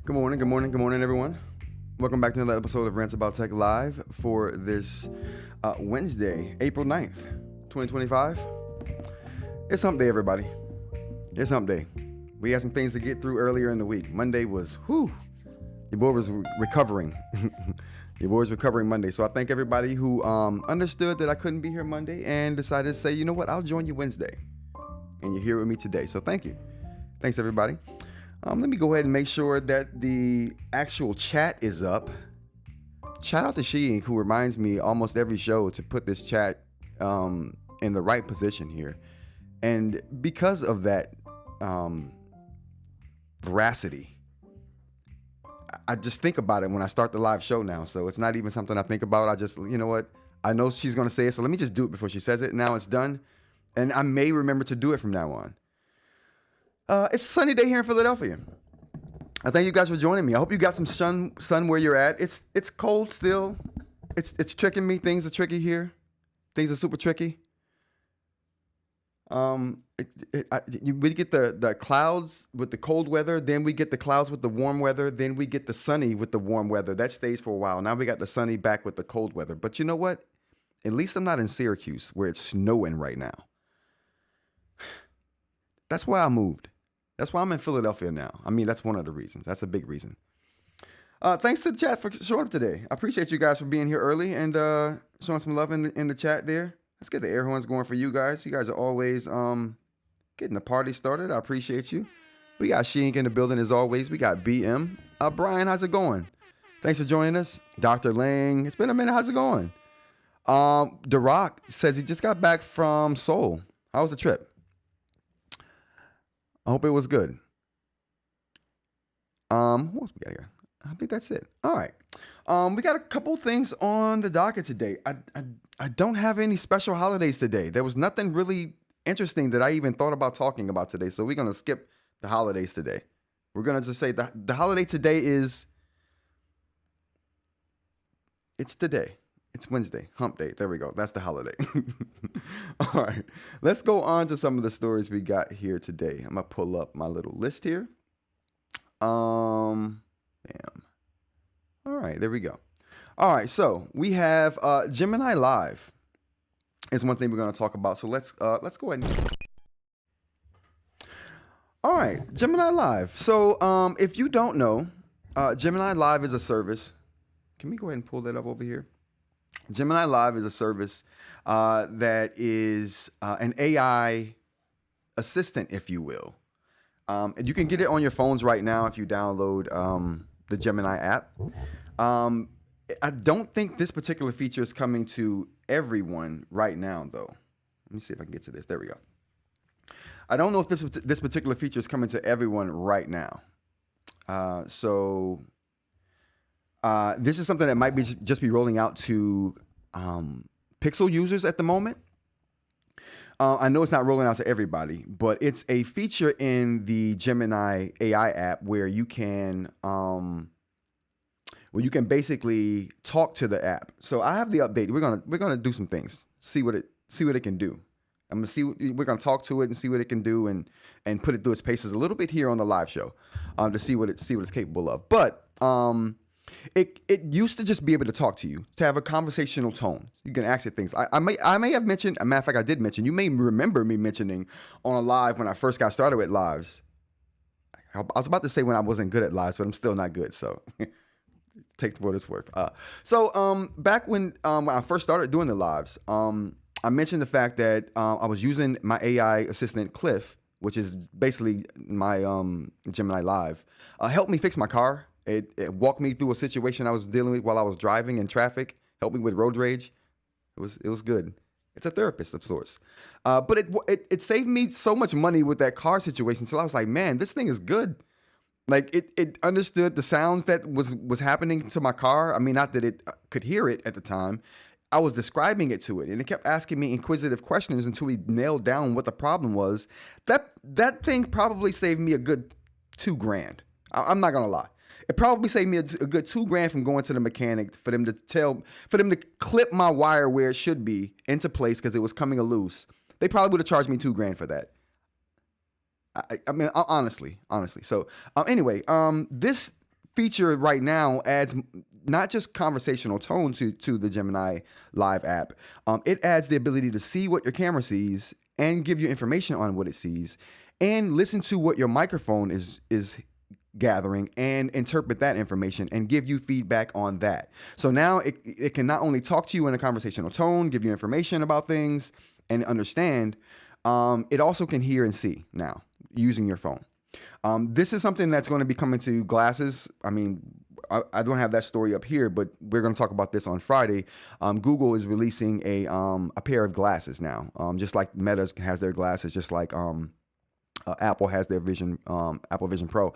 Good morning, good morning, good morning, everyone. Welcome back to another episode of Rants About Tech Live for this Wednesday, April 9th, 2025. It's hump day, everybody. It's hump day. We had some things to get through earlier in the week. Monday was, your boy was recovering. Your boy was recovering Monday. So I thank everybody who understood that I couldn't be here Monday and decided to say, you know what, I'll join you Wednesday. And you're here with me today. So thank you. Thanks, everybody. Let me go ahead and make sure that the actual chat is up. Shout out to eInk, who reminds me almost every show to put this chat in the right position here. And because of that veracity, I just think about it when I start the live show now. So it's not even something I think about. I just, you know what? I know she's going to say it, so let me just do it before she says it. Now it's done. And I may remember to do it from now on. It's a sunny day here in Philadelphia. I thank you guys for joining me. I hope you got some sun where you're at. It's cold still. It's tricking me. Things are tricky here. Things are super tricky. We get the clouds with the cold weather, then we get the clouds with the warm weather, then we get the sunny with the warm weather. That stays for a while. Now we got the sunny back with the cold weather. But you know what? At least I'm not in Syracuse where it's snowing right now. That's why I moved. That's why I'm in Philadelphia now. I mean, that's one of the reasons. That's a big reason. Thanks to the chat for showing up today. I appreciate you guys for being here early and showing some love in the chat there. Let's get the air horns going for you guys. You guys are always getting the party started. I appreciate you. We got eInk in the building as always. We got BM. Brian, how's it going? Thanks for joining us. Dr. Lang, it's been a minute. How's it going? The Rock says he just got back from Seoul. How was the trip? I hope it was good. What else we got here? I think that's it. All right. We got a couple things on the docket today. I don't have any special holidays today. There was nothing really interesting that I even thought about talking about today. So we're going to skip the holidays today. We're going to just say the holiday today is, it's today. It's Wednesday, hump day. There we go. That's the holiday. All right. Let's go on to some of the stories we got here today. I'm going to pull up my little list here. Bam. All right, there we go. All right, so we have Gemini Live is one thing we're going to talk about. So let's go ahead and... All right, Gemini Live. So if you don't know, Gemini Live is a service. Can we go ahead and pull that up over here? Gemini Live is a service that is an AI assistant, if you will. And you can get it on your phones right now if you download the Gemini app. I don't think this particular feature is coming to everyone right now, though. Let me see if I can get to this. There we go. I don't know if this particular feature is coming to everyone right now. This is something that might be just be rolling out to Pixel users at the moment. I know it's not rolling out to everybody, but it's a feature in the Gemini AI app where you can basically talk to the app. So I have the update. We're gonna do some things. See what it can do. We're gonna talk to it and see what it can do and put it through its paces a little bit here on the live show to see what it's capable of. But it used to just be able to talk to you, to have a conversational tone. You can ask it things. I may have mentioned, a matter of fact, I did mention, you may remember me mentioning on a live when I first got started with lives. I was about to say when I wasn't good at lives, but I'm still not good. So take what it's worth. Back when I first started doing the lives, I mentioned the fact that I was using my AI assistant, Cliff, which is basically my Gemini Live, helped me fix my car. It walked me through a situation I was dealing with while I was driving in traffic, helped me with road rage. It was good. It's a therapist of sorts. But it saved me so much money with that car situation. So I was like, man, this thing is good. Like it understood the sounds that was happening to my car. I mean, not that it could hear it at the time. I was describing it to it, and it kept asking me inquisitive questions until we nailed down what the problem was. That thing probably saved me a good $2,000. I'm not gonna lie. It probably saved me a good $2,000 from going to the mechanic for them to clip my wire where it should be into place because it was coming loose. They probably would have charged me $2,000 for that. I mean, honestly. So anyway, this feature right now adds not just conversational tone to the Gemini Live app. It adds the ability to see what your camera sees and give you information on what it sees, and listen to what your microphone is gathering and interpret that information and give you feedback on that. So now it can not only talk to you in a conversational tone, give you information about things and understand, it also can hear and see now using your phone. This is something that's going to be coming to glasses. I mean, I don't have that story up here, but we're going to talk about this on Friday. Google is releasing a pair of glasses now, just like Meta has their glasses, just like Apple has their Apple Vision Pro.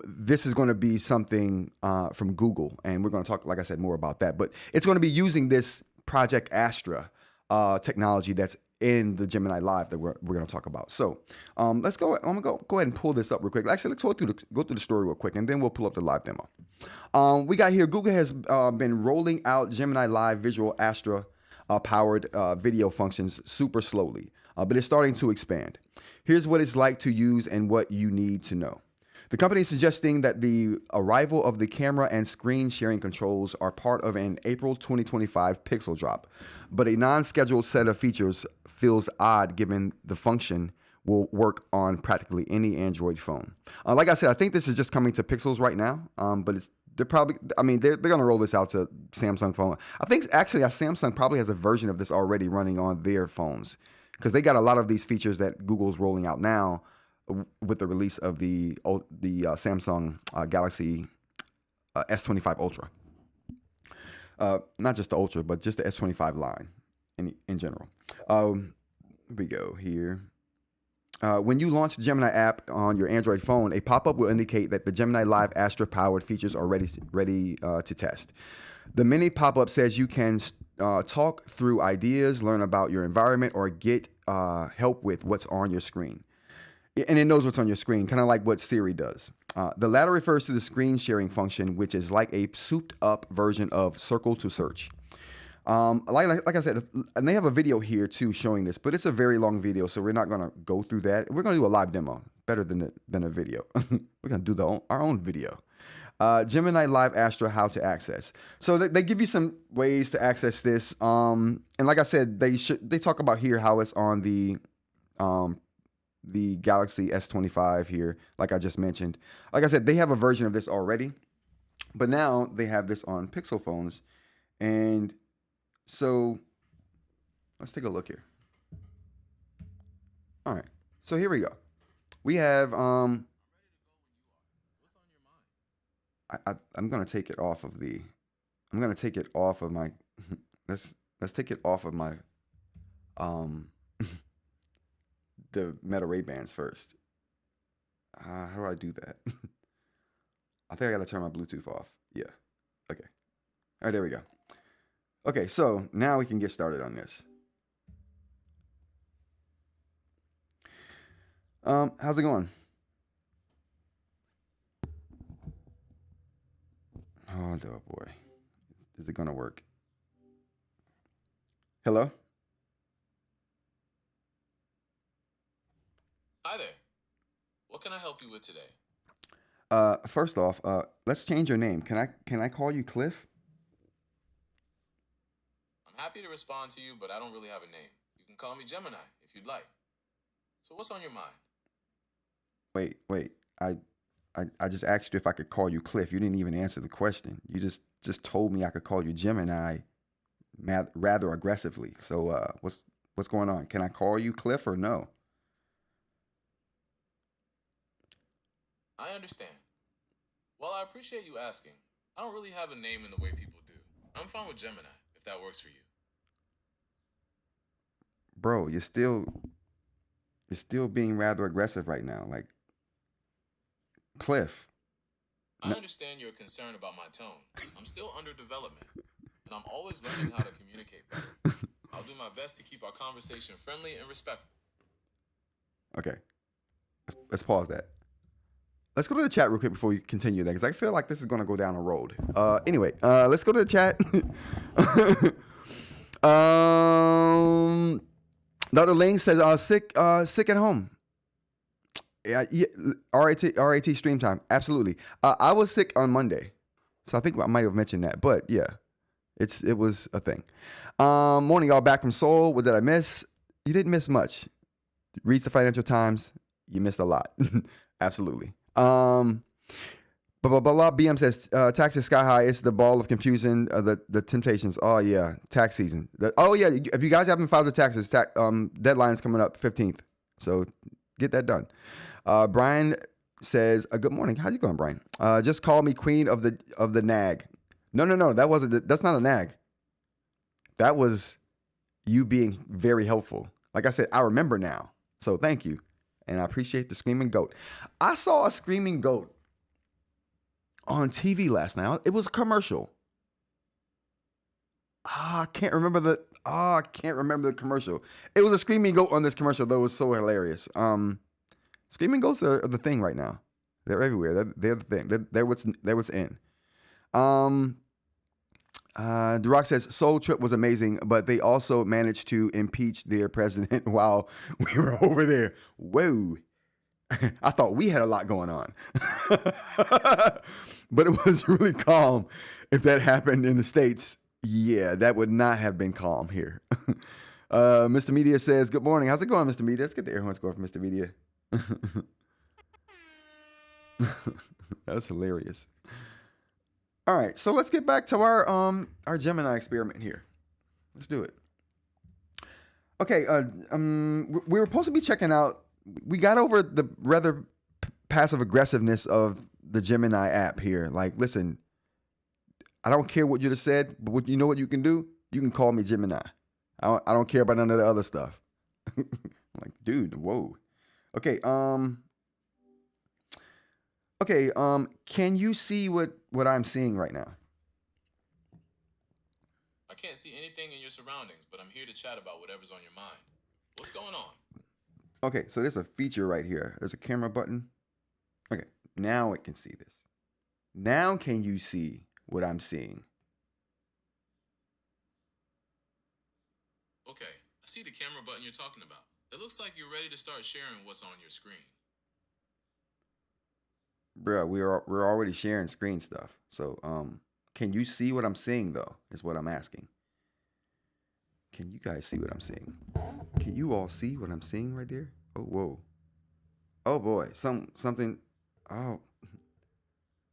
This is going to be something from Google, and we're going to talk, like I said, more about that. But it's going to be using this Project Astra technology that's in the Gemini Live that we're going to talk about. So let's go. I'm going to go ahead and pull this up real quick. Actually, let's go through the story real quick, and then we'll pull up the live demo. We got here, Google has been rolling out Gemini Live Visual Astra powered video functions super slowly, but it's starting to expand. Here's what it's like to use and what you need to know. The company is suggesting that the arrival of the camera and screen sharing controls are part of an April 2025 Pixel drop, but a non-scheduled set of features feels odd given the function will work on practically any Android phone. Like I said, I think this is just coming to Pixels right now, but they're going to roll this out to Samsung phone. I think actually Samsung probably has a version of this already running on their phones, because they got a lot of these features that Google's rolling out now with the release of the Samsung Galaxy S25 Ultra. Not just the Ultra, but just the S25 line in general. Here we go here. When you launch the Gemini app on your Android phone, a pop-up will indicate that the Gemini Live Astra-powered features are ready to test. The mini pop-up says you can talk through ideas, learn about your environment, or get help with what's on your screen. And it knows what's on your screen, kind of like what Siri does. The latter refers to the screen sharing function, which is like a souped-up version of Circle to Search. Like I said, and they have a video here too showing this, but it's a very long video, so we're not going to go through that. We're going to do a live demo, better than a video. We're going to do our own video. Gemini Live Astra, how to access. So they give you some ways to access this. And like I said, they talk about here how it's on the Galaxy S25 here, like I just mentioned. Like I said, they have a version of this already, but now they have this on Pixel phones. And so let's take a look here. All right, so here we go. We have I'm gonna take it off of the. I'm gonna take it off of my. let's take it off of my. The Meta Ray-Bans first. How do I do that? I think I gotta turn my Bluetooth off. Yeah. Okay. All right, there we go. Okay, so now we can get started on this. How's it going? Oh boy. Is it gonna work? Hello? Hi there. What can I help you with today? First off, let's change your name. Can I call you Cliff? I'm happy to respond to you, but I don't really have a name. You can call me Gemini if you'd like. So what's on your mind? Wait. I just asked you if I could call you Cliff. You didn't even answer the question. You just told me I could call you Gemini rather aggressively. So what's going on? Can I call you Cliff or no? I understand. Well, I appreciate you asking. I don't really have a name in the way people do. I'm fine with Gemini, if that works for you. Bro, you're still being rather aggressive right now. Like, Cliff. I understand your concern about my tone. I'm still under development, and I'm always learning how to communicate better. I'll do my best to keep our conversation friendly and respectful. Okay. Let's pause that. Let's go to the chat real quick before we continue that, because I feel like this is going to go down a road. Anyway, let's go to the chat. Dr. Ling says, sick at home. Yeah, RAT stream time. Absolutely. I was sick on Monday, so I think I might have mentioned that. But yeah, it was a thing. Morning, y'all. Back from Seoul. What did I miss? You didn't miss much. Reads the Financial Times. You missed a lot. Absolutely. BM says taxes sky high. It's the ball of confusion. The temptations. Oh yeah, tax season. If you guys haven't filed your taxes, deadline's coming up 15th. So get that done. Brian says, "Good morning. How's it going, Brian? Just call me queen of the nag." No. That's not a nag. That was you being very helpful. Like I said, I remember now. So thank you. And I appreciate the screaming goat. I saw a screaming goat on TV last night. It was a commercial. I can't remember the commercial. It was a screaming goat on this commercial that was so hilarious. Screaming goats are the thing right now. They're everywhere. They're the thing. They're what's in. Duroc says Soul Trip was amazing, but they also managed to impeach their president while we were over there. Whoa. I thought we had a lot going on. But it was really calm. If that happened in the States, yeah, that would not have been calm here. Mr. Media says, good morning. How's it going, Mr. Media? Let's get the air horn score from Mr. Media. That's hilarious. All right, so let's get back to our Gemini experiment here. Let's do it. Okay, we were supposed to be checking out. We got over the rather passive aggressiveness of the Gemini app here. Like, listen, I don't care what you just said, but you know what you can do? You can call me Gemini. I don't care about none of the other stuff. I'm like, dude, whoa. Okay, can you see what I'm seeing right now? I can't see anything in your surroundings, but I'm here to chat about whatever's on your mind. What's going on? Okay, so there's a feature right here. There's a camera button. Okay, now it can see this. Now can you see what I'm seeing? Okay, I see the camera button you're talking about. It looks like you're ready to start sharing what's on your screen. Bruh, we're already sharing screen stuff. So, can you see what I'm seeing though? Is what I'm asking. Can you guys see what I'm seeing? Can you all see what I'm seeing right there? Oh, whoa. Oh boy, something. Oh,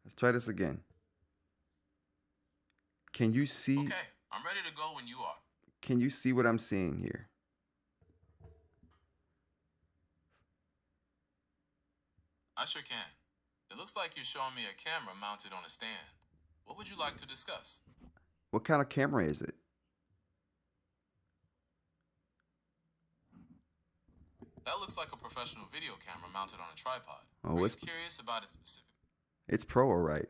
let's try this again. Can you see? Okay, I'm ready to go when you are. Can you see what I'm seeing here? I sure can. It looks like you're showing me a camera mounted on a stand. What would you like to discuss? What kind of camera is it? That looks like a professional video camera mounted on a tripod. Oh, Are you curious about it specifically? It's pro, all right.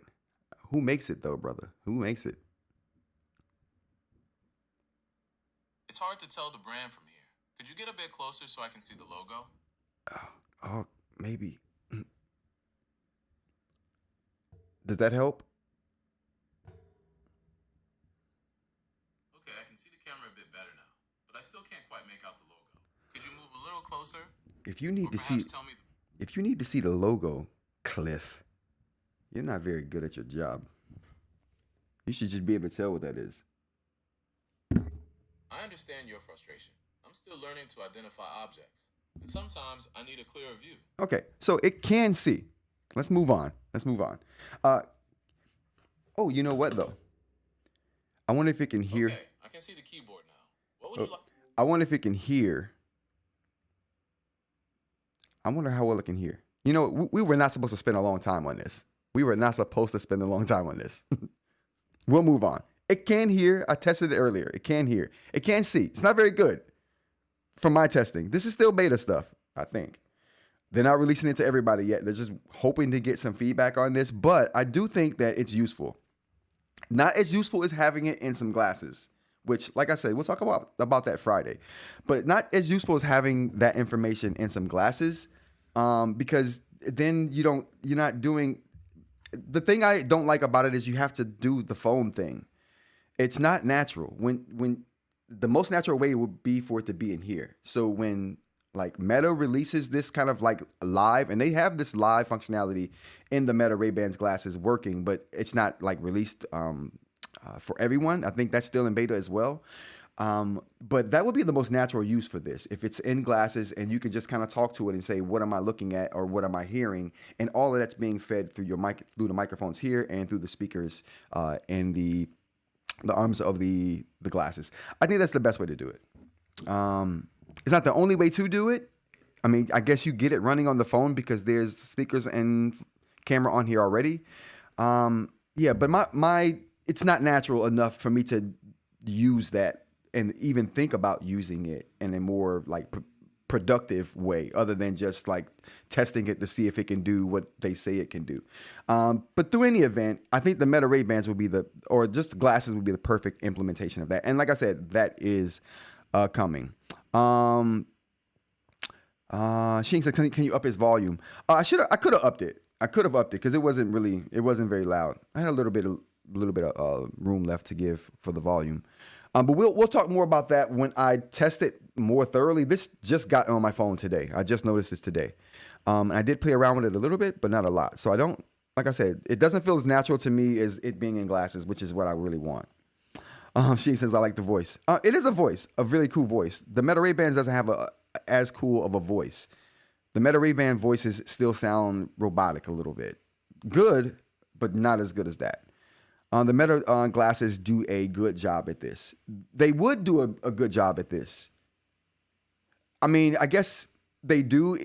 Who makes it though, brother? Who makes it? It's hard to tell the brand from here. Could you get a bit closer so I can see the logo? Oh, maybe. Does that help? Okay, I can see the camera a bit better now, but I still can't quite make out the logo. Could you move a little closer? If you need Or to perhaps see, tell me if you need to see the logo, Cliff, you're not very good at your job. You should just be able to tell what that is. I understand your frustration. I'm still learning to identify objects, and sometimes I need a clearer view. Okay, so it can see. Let's move on. Oh, you know what though? I wonder if it can hear. Okay, I can see the keyboard now. What would you like? I wonder if it can hear. I wonder how well it can hear. You know, we were not supposed to spend a long time on this. We'll move on. It can hear. I tested it earlier. It can hear. It can see. It's not very good from my testing. This is still beta stuff, I think. They're not releasing it to everybody yet. They're just hoping to get some feedback on this, but I do think that it's useful. Not as useful as having it in some glasses, which, like I said, we'll talk about that Friday, but not as useful as having that information in some glasses, because then you're not doing, the thing I don't like about it is you have to do the phone thing. It's not natural. When the most natural way would be for it to be in here. So when like Meta releases this kind of like live, and they have this live functionality in the Meta Ray-Bans glasses working, but it's not like released for everyone. I think that's still in beta as well. But that would be the most natural use for this. If it's in glasses and you can just kind of talk to it and say, what am I looking at or what am I hearing? And all of that's being fed through your mic, through the microphones here and through the speakers and the arms of the glasses. I think that's the best way to do it. It's not the only way to do it. I mean, I guess you get it running on the phone because there's speakers and camera on here already. Yeah, but my it's not natural enough for me to use that and even think about using it in a more like productive way other than just like testing it to see if it can do what they say it can do. But through any event, I think the Meta Ray-Bans would be or just glasses would be the perfect implementation of that. And like I said, that is coming. Sheen said, can you up his volume? I could have upped it. Because it wasn't very loud. I had a little bit of room left to give for the volume. But we'll talk more about that when I test it more thoroughly. This just got on my phone today. I just noticed this today. I did play around with it a little bit, but not a lot. So like I said, it doesn't feel as natural to me as it being in glasses, which is what I really want. She says, I like the voice. It is a voice, a really cool voice. The Meta Ray-Bans doesn't have as cool of a voice. The Meta Ray-Ban voices still sound robotic a little bit. Good, but not as good as that. The Meta glasses do a good job at this. They would do a good job at this. I mean, I guess they do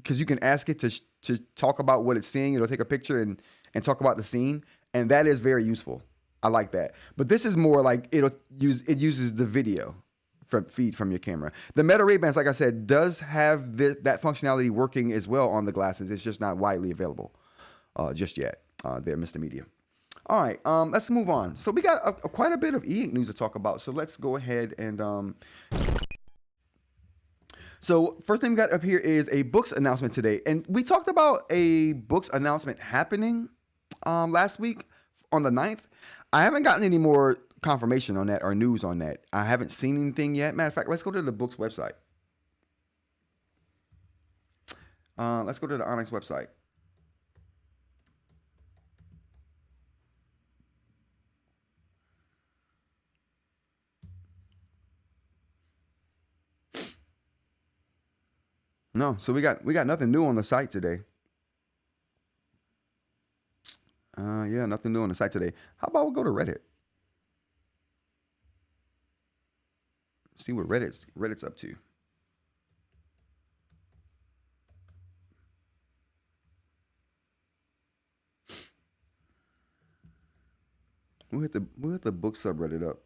because you can ask it to talk about what it's seeing. It'll take a picture and talk about the scene, and that is very useful. I like that. But this is more like it uses the video feed from your camera. The Meta Ray-Bans, like I said, does have that functionality working as well on the glasses. It's just not widely available just yet. There, Mr. Media. All right, let's move on. So we got quite a bit of eInk news to talk about. So let's go ahead and so first thing we got up here is a Boox announcement today. And we talked about a Boox announcement happening last week on the 9th. I haven't gotten any more confirmation on that or news on that. I haven't seen anything yet. Matter of fact, let's go to the Boox website. Let's go to the Onyx website. No, so we got nothing new on the site today. Yeah, nothing new on the site today. How about we go to Reddit? See what Reddit's up to. We'll hit the book subreddit up.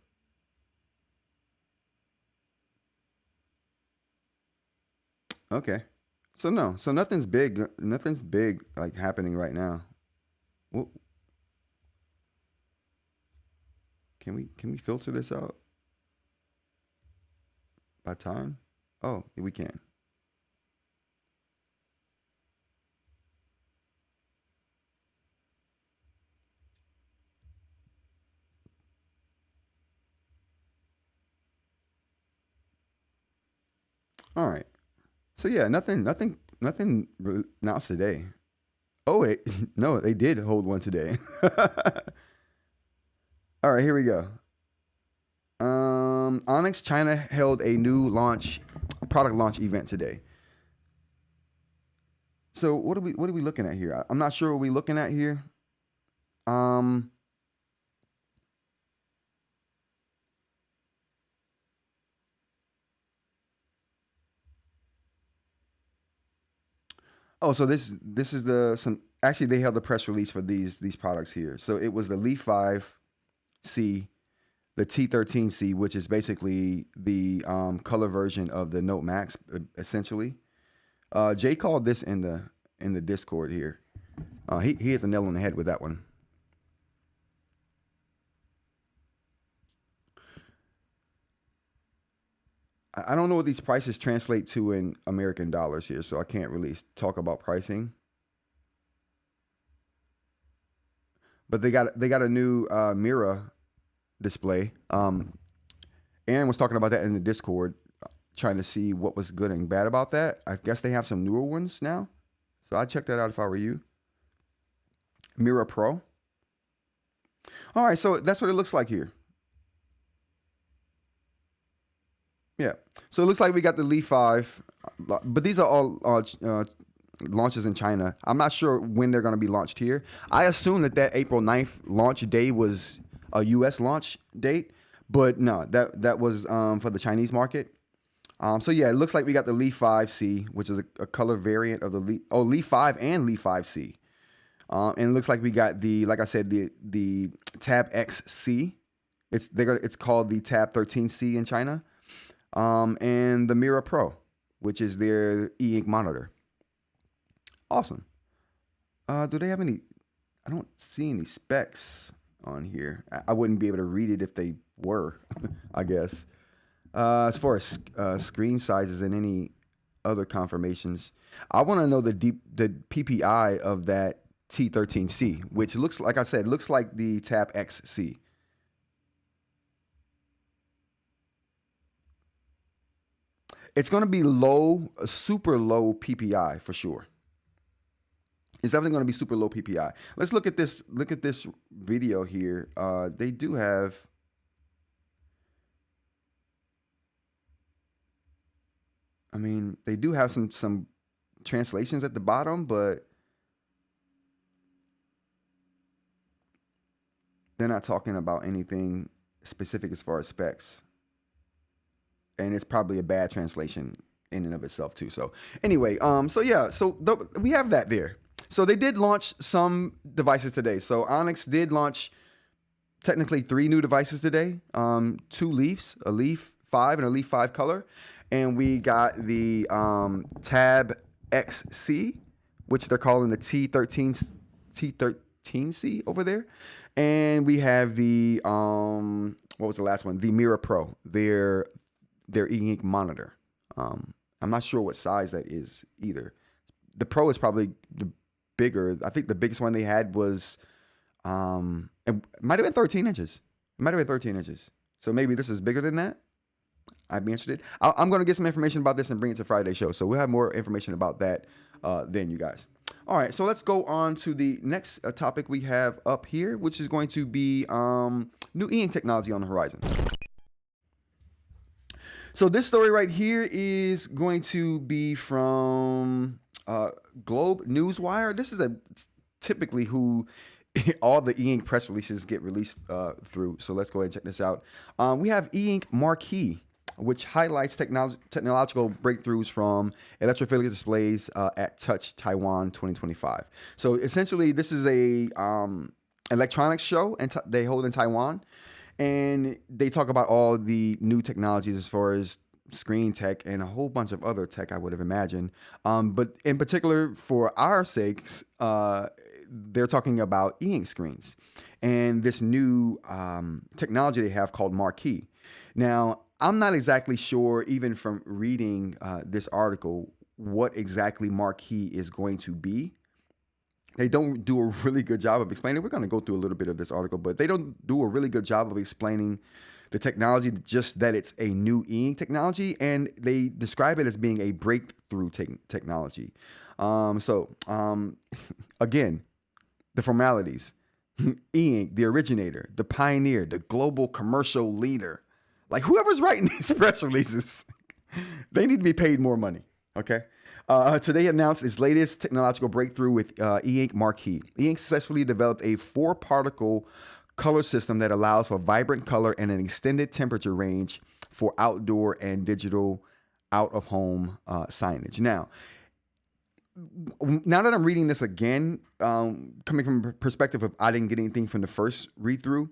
Okay. So nothing's big like happening right now. Well, can we filter this out by time? Oh, yeah, we can. All right. So yeah, nothing announced today. Oh wait, no, they did hold one today. All right, here we go. Onyx China held a new product launch event today. So what are we looking at here? I'm not sure what we're looking at here. Oh, so this is actually they held a press release for these products here. So it was the Leaf 5C, the T13C, which is basically the color version of the Note Max, essentially. Jay called this in the Discord here. He hit the nail on the head with that one. I don't know what these prices translate to in American dollars here, so I can't really talk about pricing. But they got a new mirror display. Aaron was talking about that in the Discord, trying to see what was good and bad about that. I guess they have some newer ones now, so I'd check that out if I were you. Mirror Pro. All right, so that's what it looks like here. Yeah, so it looks like we got the Leaf 5, but these are all launches in China. I'm not sure when they're going to be launched here. I assume that April 9th launch day was a U.S. launch date, but no, that was for the Chinese market. So yeah, it looks like we got the Leaf 5C, which is a color variant of the Leaf 5 and Leaf 5C. And it looks like we got like I said, the Tab XC. It's called the Tab 13C in China. And the Mirror Pro, which is their eInk monitor. Awesome. Do they have any? I don't see any specs on here. I wouldn't be able to read it if they were, I guess. As far as screen sizes and any other confirmations, I want to know the PPI of that T13C, which looks like I said, looks like the Tab XC. It's going to be low, super low PPI for sure. It's definitely going to be super low PPI. Let's look at this. Look at this video here. They do have. I mean, they do have some translations at the bottom, but they're not talking about anything specific as far as specs. And it's probably a bad translation in and of itself too. So anyway, we have that there. So they did launch some devices today. So Onyx did launch technically 3 new devices today. 2 Leafs, a Leaf 5 and a Leaf 5 color. And we got the Tab XC, which they're calling the T13C over there. And we have the, what was the last one? The Mira Pro, their eInk monitor. I'm not sure what size that is either. The Pro is probably the bigger. I think the biggest one they had was, it might have been 13 inches. So maybe this is bigger than that. I'd be interested. I'm going to get some information about this and bring it to Friday's show. So we'll have more information about that then, you guys. All right, so let's go on to the next topic we have up here, which is going to be new eInk technology on the horizon. So this story right here is going to be from Globe Newswire. This is typically who all the eInk press releases get released through. So let's go ahead and check this out. We have eInk Marquee, which highlights technological breakthroughs from electrophilic displays at Touch Taiwan 2025. So essentially, this is a electronics show, and they hold in Taiwan, and they talk about all the new technologies as far as screen tech and a whole bunch of other tech, I would have imagined. But in particular, for our sakes, they're talking about eInk screens and this new technology they have called Marquee. Now, I'm not exactly sure, even from reading this article, what exactly Marquee is going to be. They don't do a really good job of explaining. We're going to go through a little bit of this article, but they don't do a really good job of explaining the technology, just that it's a new eInk technology, and they describe it as being a breakthrough technology. Again, the formalities. eInk, the originator, the pioneer, the global commercial leader. Like, whoever's writing these press releases, they need to be paid more money, okay? Today announced its latest technological breakthrough with eInk Marquee. eInk successfully developed a 4-particle color system that allows for vibrant color and an extended temperature range for outdoor and digital out-of-home signage. Now that I'm reading this again, coming from a perspective of I didn't get anything from the first read-through,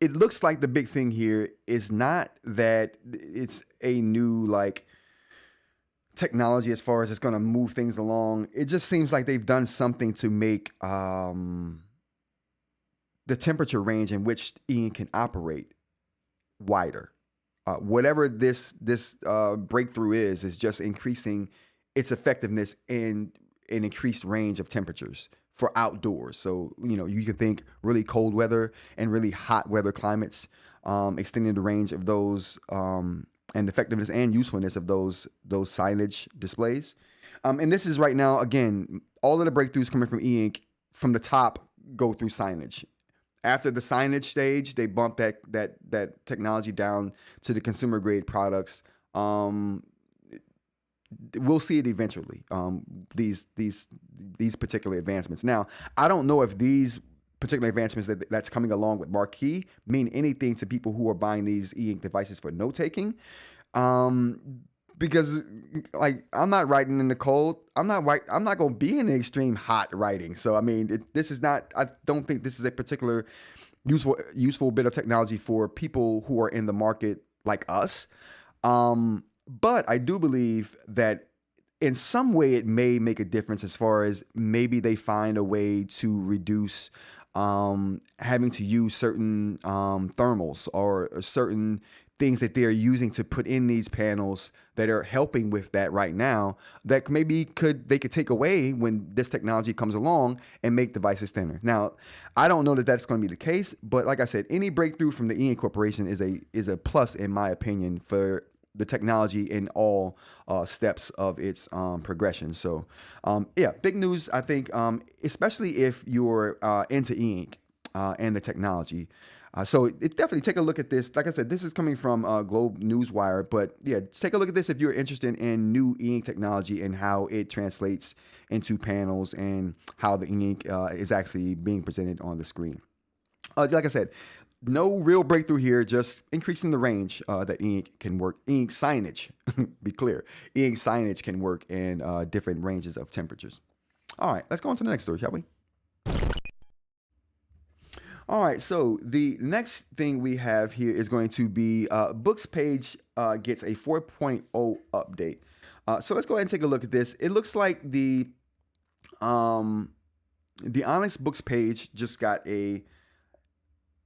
it looks like the big thing here is not that it's a new, like, technology as far as it's going to move things along. It just seems like they've done something to make the temperature range in which eInk can operate wider. Whatever this breakthrough is just increasing its effectiveness in an increased range of temperatures for outdoors. So, you can think really cold weather and really hot weather climates, extending the range of those and effectiveness and usefulness of those signage displays. And this is right now, again, all of the breakthroughs coming from eInk from the top go through signage. After the signage stage, they bump that technology down to the consumer grade products. We'll see it eventually. These particular advancements. Now, I don't know if these particular advancements that's coming along with Marquee mean anything to people who are buying these eInk devices for note taking. Because, like, I'm not writing in the cold. I'm not going to be in the extreme hot writing. So, I mean, I don't think this is a particular useful bit of technology for people who are in the market like us. But I do believe that in some way it may make a difference as far as maybe they find a way to reduce having to use certain thermals or certain things that they're using to put in these panels that are helping with that right now, that maybe they could take away when this technology comes along and make devices thinner. Now, I don't know that that's going to be the case, but like I said, any breakthrough from the eInk Corporation is a plus, in my opinion, for the technology in all steps of its progression. So, big news, I think, especially if you're into eInk and the technology. So definitely take a look at this. Like I said, this is coming from Globe Newswire, but yeah, take a look at this if you're interested in new e-ink technology and how it translates into panels and how the e-ink is actually being presented on the screen. Like I said, no real breakthrough here, just increasing the range that e-ink can work. E-ink signage, be clear, e-ink signage can work in different ranges of temperatures. All right, let's go on to the next story, shall we? All right, so the next thing we have here is going to be Boox Page gets a 4.0 update. So let's go ahead and take a look at this. It looks like the Onyx Boox Page just got its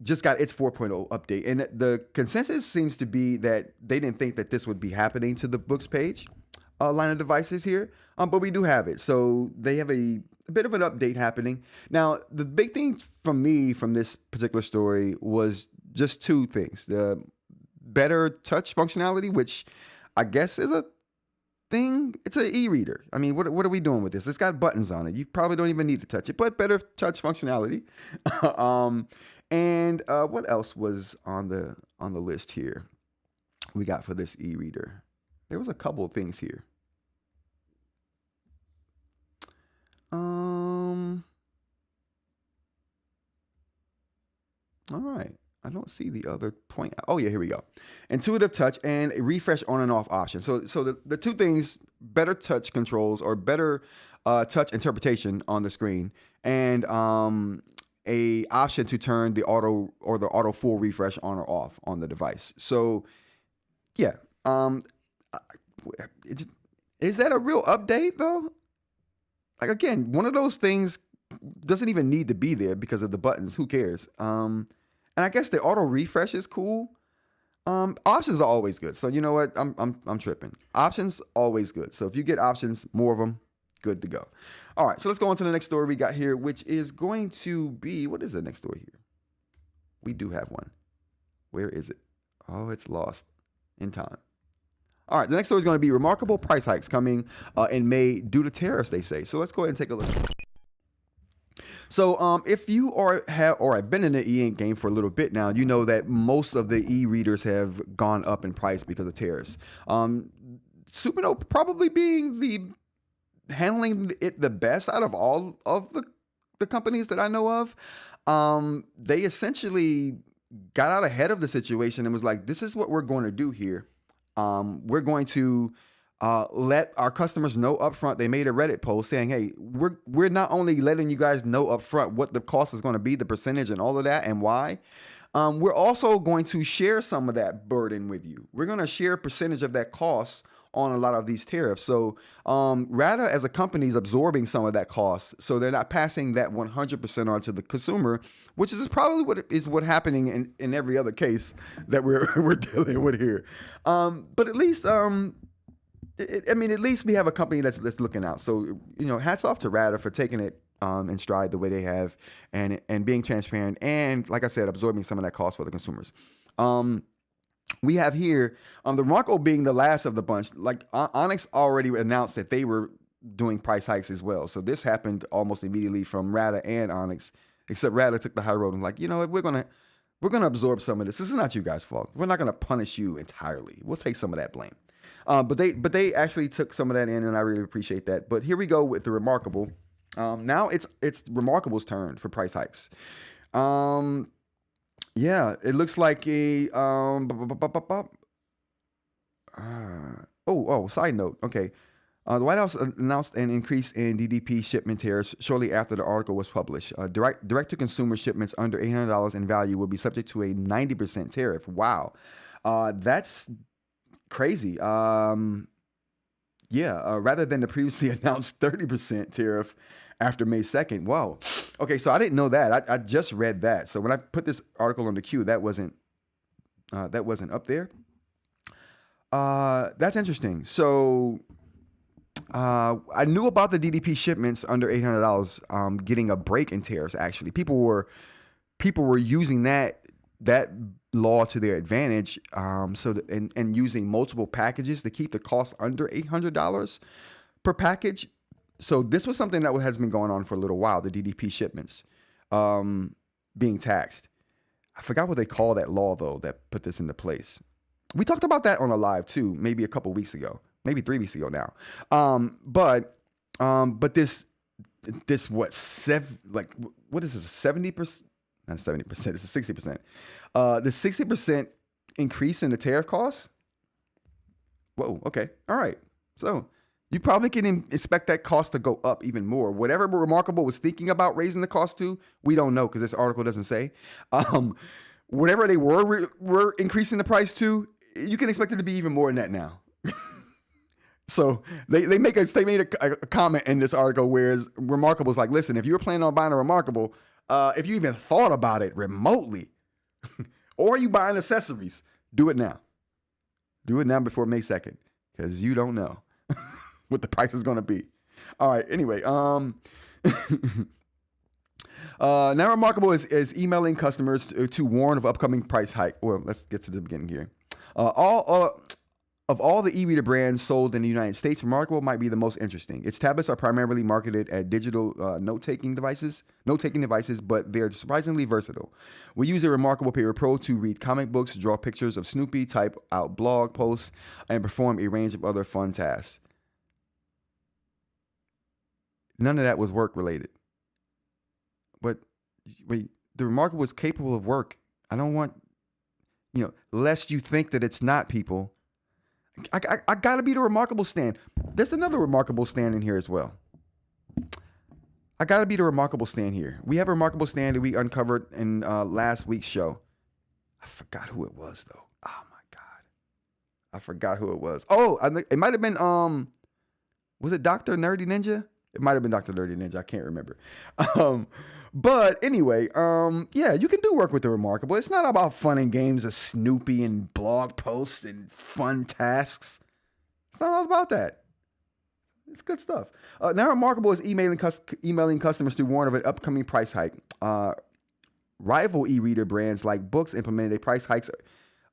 4.0 update, and the consensus seems to be that they didn't think that this would be happening to the Boox Page line of devices here, but we do have it. So they have a bit of an update happening. Now, the big thing from me from this particular story was just two things. The better touch functionality, which I guess is a thing. It's an e-reader. I mean, what are we doing with this? It's got buttons on it. You probably don't even need to touch it, but better touch functionality. And what else was on the list here we got for this e-reader? There was a couple of things here. All right. I don't see the other point. Oh yeah, here we go. Intuitive touch and a refresh on and off option. So the two things, better touch controls or better touch interpretation on the screen, and a option to turn the auto full refresh on or off on the device. So yeah, is that a real update though? Like, again, one of those things doesn't even need to be there because of the buttons. Who cares? And I guess the auto refresh is cool. Options are always good. So you know what? I'm tripping. Options always good. So if you get options, more of them, good to go. All right. So let's go on to the next story we got here, which is going to be, what is the next story here? We do have one. Where is it? Oh, it's lost in time. All right, the next story is going to be remarkable price hikes coming in May due to tariffs, they say. So let's go ahead and take a look. So if you have been in the e-ink game for a little bit now, you know that most of the e-readers have gone up in price because of tariffs. Supernote probably being handling it the best out of all of the companies that I know of. They essentially got out ahead of the situation and was like, this is what we're going to do here. We're going to let our customers know upfront. They made a Reddit post saying, hey, we're not only letting you guys know upfront what the cost is going to be, the percentage and all of that and why. We're also going to share some of that burden with you. We're going to share a percentage of that cost on a lot of these tariffs. So Ratta as a company is absorbing some of that cost. So they're not passing that 100% on to the consumer, which is probably what happening in every other case that we're dealing with here. But at least, at least we have a company that's looking out. So, hats off to Ratta for taking it in stride the way they have and being transparent and, like I said, absorbing some of that cost for the consumers. We have here the Remarkable being the last of the bunch. Like Onyx already announced that they were doing price hikes as well. So this happened almost immediately from Ratta and Onyx, except Ratta took the high road and like, you know what, we're gonna absorb some of this. This is not you guys' fault. We're not gonna punish you entirely. We'll take some of that blame. But they actually took some of that in, and I really appreciate that. But here we go with the Remarkable. Now it's Remarkable's turn for price hikes. Yeah, it looks like a side note. Okay. The White House announced an increase in DDP shipment tariffs shortly after the article was published. Direct-to-consumer shipments under $800 in value will be subject to a 90% tariff. Wow. That's crazy. Rather than the previously announced 30% tariff after May 2nd. Wow. Okay, so I didn't know that. I just read that. So when I put this article on the queue, that wasn't up there. That's interesting. So I knew about the DDP shipments under $800 getting a break in tariffs. Actually, people were using that law to their advantage. And using multiple packages to keep the cost under $800 per package. So this was something that has been going on for a little while, the DDP shipments being taxed. I forgot what they call that law though that put this into place. We talked about that on a live too, maybe a couple weeks ago, maybe 3 weeks ago now. But this what what is this? 70%? Not 70%. It's a 60%. The 60% increase in the tariff costs. Whoa. Okay. All right. So you probably can expect that cost to go up even more. Whatever Remarkable was thinking about raising the cost to, we don't know because this article doesn't say. Whatever they were increasing the price to, you can expect it to be even more than that now. So they made a comment in this article where Remarkable is like, listen, if you were planning on buying a Remarkable, if you even thought about it remotely, or you buying accessories, do it now. Do it now before May 2nd, because you don't know what the price is going to be. All right. Anyway, now Remarkable is emailing customers to warn of upcoming price hike. Well, let's get to the beginning here. Of all the e-reader brands sold in the United States, Remarkable might be the most interesting. Its tablets are primarily marketed as digital note-taking devices, but they're surprisingly versatile. We use a Remarkable Paper Pro to read comic books, draw pictures of Snoopy, type out blog posts, and perform a range of other fun tasks. None of that was work-related. But wait, the Remarkable is capable of work. I don't want, lest you think that it's not, people. I gotta be the Remarkable stand. There's another Remarkable stand in here as well. I gotta be the Remarkable stand here. We have a Remarkable stand that we uncovered in last week's show. I forgot who it was though. Oh my God, I forgot who it was. Oh, it might have been was it Dr. Nerdy Ninja? It might have been Dr. Nerdy Ninja. I can't remember. But anyway, yeah, you can do work with the Remarkable. It's not about fun and games of Snoopy and blog posts and fun tasks. It's not all about that. It's good stuff. Now Remarkable is emailing customers to warn of an upcoming price hike. Rival e-reader brands like Boox implemented a price hikes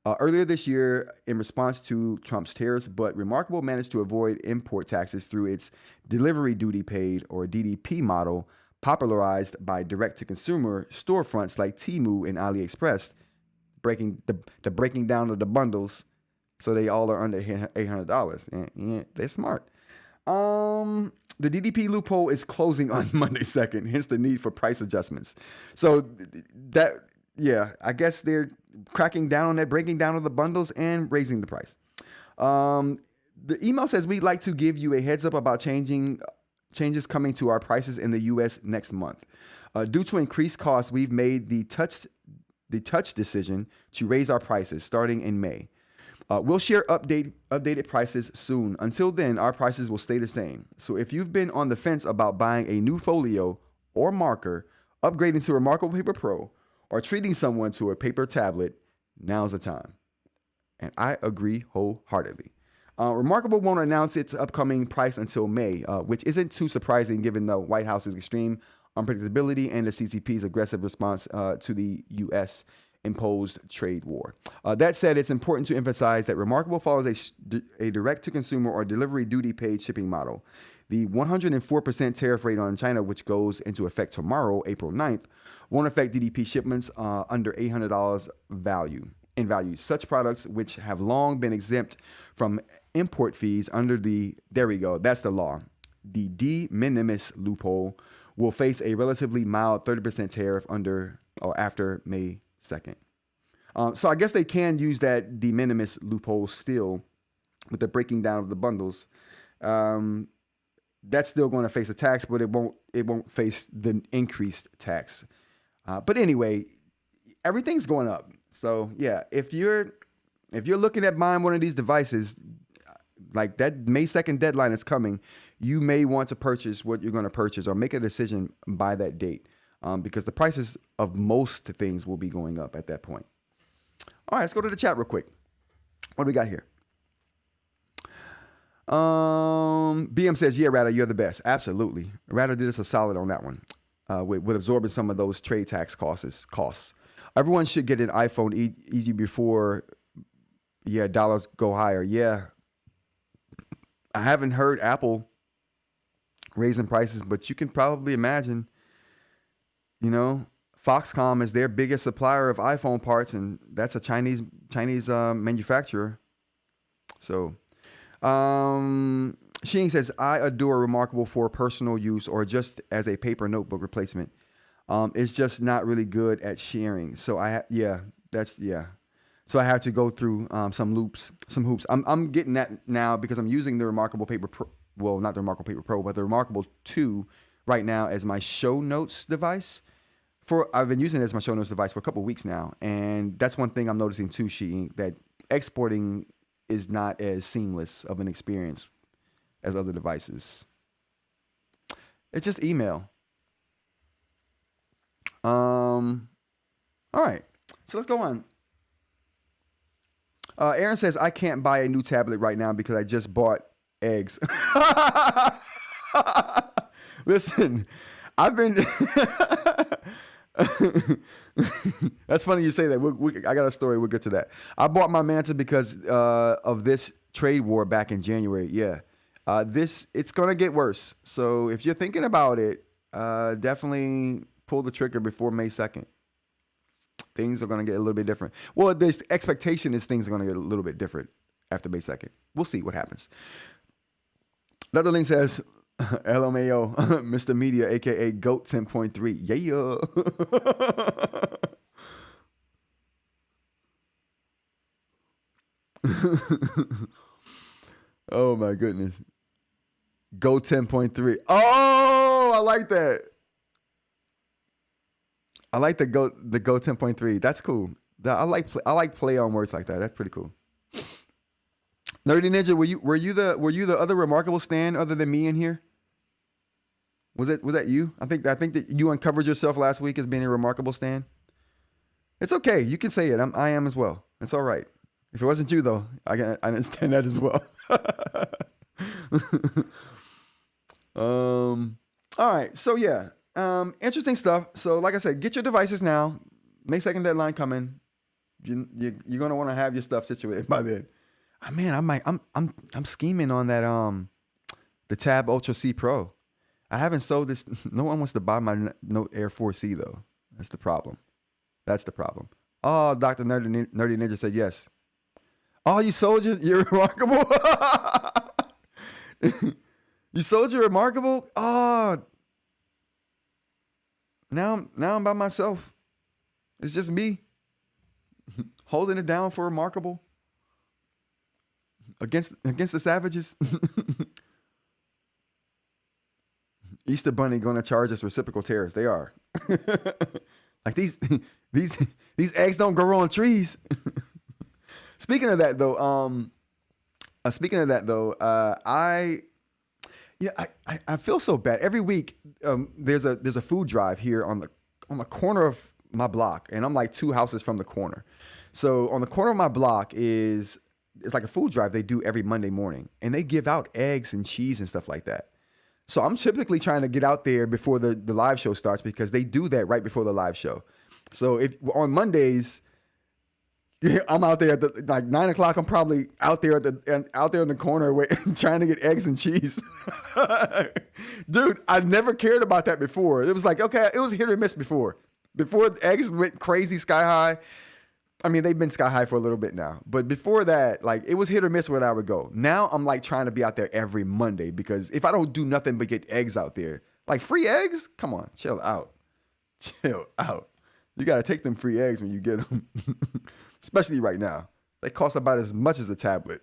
earlier this year in response to Trump's tariffs, but Remarkable managed to avoid import taxes through its delivery duty paid or DDP model, popularized by direct-to-consumer storefronts like Temu and AliExpress, breaking down of the bundles so they all are under $800. Yeah, they're smart. The DDP loophole is closing on Monday 2nd, hence the need for price adjustments. So I guess they're cracking down on that, breaking down of the bundles and raising the price. The email says, we'd like to give you a heads up about changes coming to our prices in the U.S. next month. Due to increased costs, we've made the touch decision to raise our prices starting in May. We'll share updated prices soon. Until then, our prices will stay the same. So if you've been on the fence about buying a new folio or marker, upgrading to a Remarkable Paper Pro, or treating someone to a paper tablet, now's the time. And I agree wholeheartedly. Remarkable won't announce its upcoming price until May, which isn't too surprising given the White House's extreme unpredictability and the CCP's aggressive response to the U.S. imposed trade war. That said, it's important to emphasize that Remarkable follows a direct-to-consumer or delivery duty-paid shipping model. The 104% tariff rate on China, which goes into effect tomorrow, April 9th, won't affect DDP shipments under $800 in value. Such products, which have long been exempt from import fees under that's the law, the de minimis loophole, will face a relatively mild 30% tariff after May 2nd. So I guess they can use that de minimis loophole still with the breaking down of the bundles. That's still going to face a tax, but it won't face the increased tax. But anyway, everything's going up. So yeah, if you're looking at buying one of these devices, like that May 2nd deadline is coming, you may want to purchase what you're going to purchase or make a decision by that date, because the prices of most things will be going up at that point. All right, let's go to the chat real quick. What do we got here? BM says, yeah, Ratta, you're the best. Absolutely. Ratta did us a solid on that one, with absorbing some of those trade tax costs. Everyone should get an iPhone easy before, dollars go higher. Yeah. I haven't heard Apple raising prices, but you can probably imagine, Foxconn is their biggest supplier of iPhone parts, and that's a Chinese manufacturer. So, Sheen says, I adore Remarkable for personal use or just as a paper notebook replacement. It's just not really good at sharing. So So I have to go through some hoops. I'm getting that now because I'm using the Remarkable Paper Pro. Well, not the Remarkable Paper Pro, but the Remarkable 2 right now as my show notes device. I've been using it as my show notes device for a couple of weeks now, and that's one thing I'm noticing too, eInk, that exporting is not as seamless of an experience as other devices. It's just email. All right, so let's go on. Aaron says, I can't buy a new tablet right now because I just bought eggs. Listen, I've been... That's funny you say that. I got a story. We'll get to that. I bought my Manta because of this trade war back in January. Yeah. It's going to get worse. So if you're thinking about it, definitely pull the trigger before May 2nd. Things are going to get a little bit different. Well, the expectation is things are going to get a little bit different after May 2nd. We'll see what happens. Another link says, LMAO, Mr. Media, a.k.a. GOAT 10.3. Yeah. Oh, my goodness. GOAT 10.3. Oh, I like that. I like the Go 10.3. That's cool. I like play on words like that. That's pretty cool. Nerdy Ninja, were you the other Remarkable stan other than me in here? Was that you? I think that you uncovered yourself last week as being a Remarkable stan. It's okay. You can say it. I am as well. It's all right. If it wasn't you though, I understand that as well. All right. So yeah. Interesting stuff. So like I said, get your devices now. May 2nd deadline coming. You're gonna want to have your stuff situated by then. I'm scheming on that the Tab Ultra C Pro. I haven't sold this. No one wants to buy my Note Air 4C though. That's the problem. Oh, Dr. Nerdy Ninja said yes. Oh, you sold your Remarkable? You sold your Remarkable? Oh, now I'm by myself. It's just me holding it down for Remarkable against the savages. Easter Bunny going to charge us reciprocal tariffs. They are. Like these eggs don't grow on trees. Speaking of that though, I feel so bad. Every week there's a food drive here on the corner of my block, and I'm like 2 houses from the corner. So on the corner of my block it's like a food drive they do every Monday morning, and they give out eggs and cheese and stuff like that. So I'm typically trying to get out there before the live show starts because they do that right before the live show. So if on Mondays, I'm out there at like 9 o'clock. I'm probably out there in the corner trying to get eggs and cheese. Dude, I never cared about that before. It was like, okay, it was hit or miss before. Before eggs went crazy sky high. I mean, they've been sky high for a little bit now. But before that, like it was hit or miss where I would go. Now I'm like trying to be out there every Monday because if I don't do nothing but get eggs out there, like free eggs, come on, chill out. Chill out. You got to take them free eggs when you get them. Especially right now. They cost about as much as a tablet.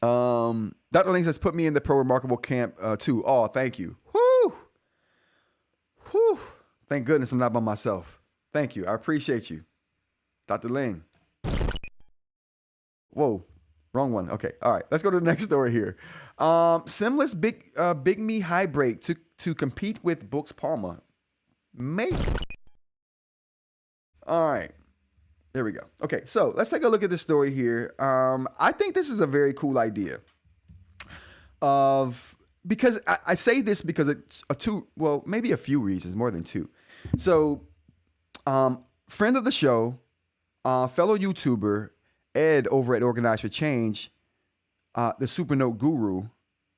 Dr. Link says, put me in the Pro Remarkable camp too. Oh, thank you. Whoo! Whoo! Thank goodness I'm not by myself. Thank you. I appreciate you. Dr. Ling. Whoa. Wrong one. Okay. All right. Let's go to the next story here. Simless BigME hybrid to compete with Boox Palma. Maybe. All right. There we go. Okay, so let's take a look at this story here. I think this is a very cool idea. Because I say this because it's maybe a few reasons, more than 2. So, friend of the show, fellow YouTuber, Ed over at Organize for Change, the Supernote guru,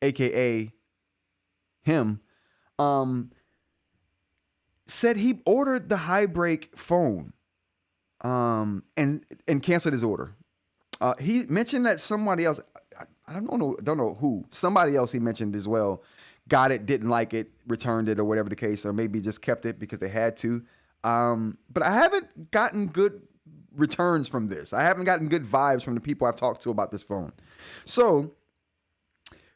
aka him, said he ordered the Highbteak phone and canceled his order. He mentioned that somebody else, I don't know who, somebody else he mentioned as well, got it, didn't like it, returned it or whatever the case, or maybe just kept it because they had to. But I haven't gotten good returns from this. I haven't gotten good vibes from the people I've talked to about this phone. So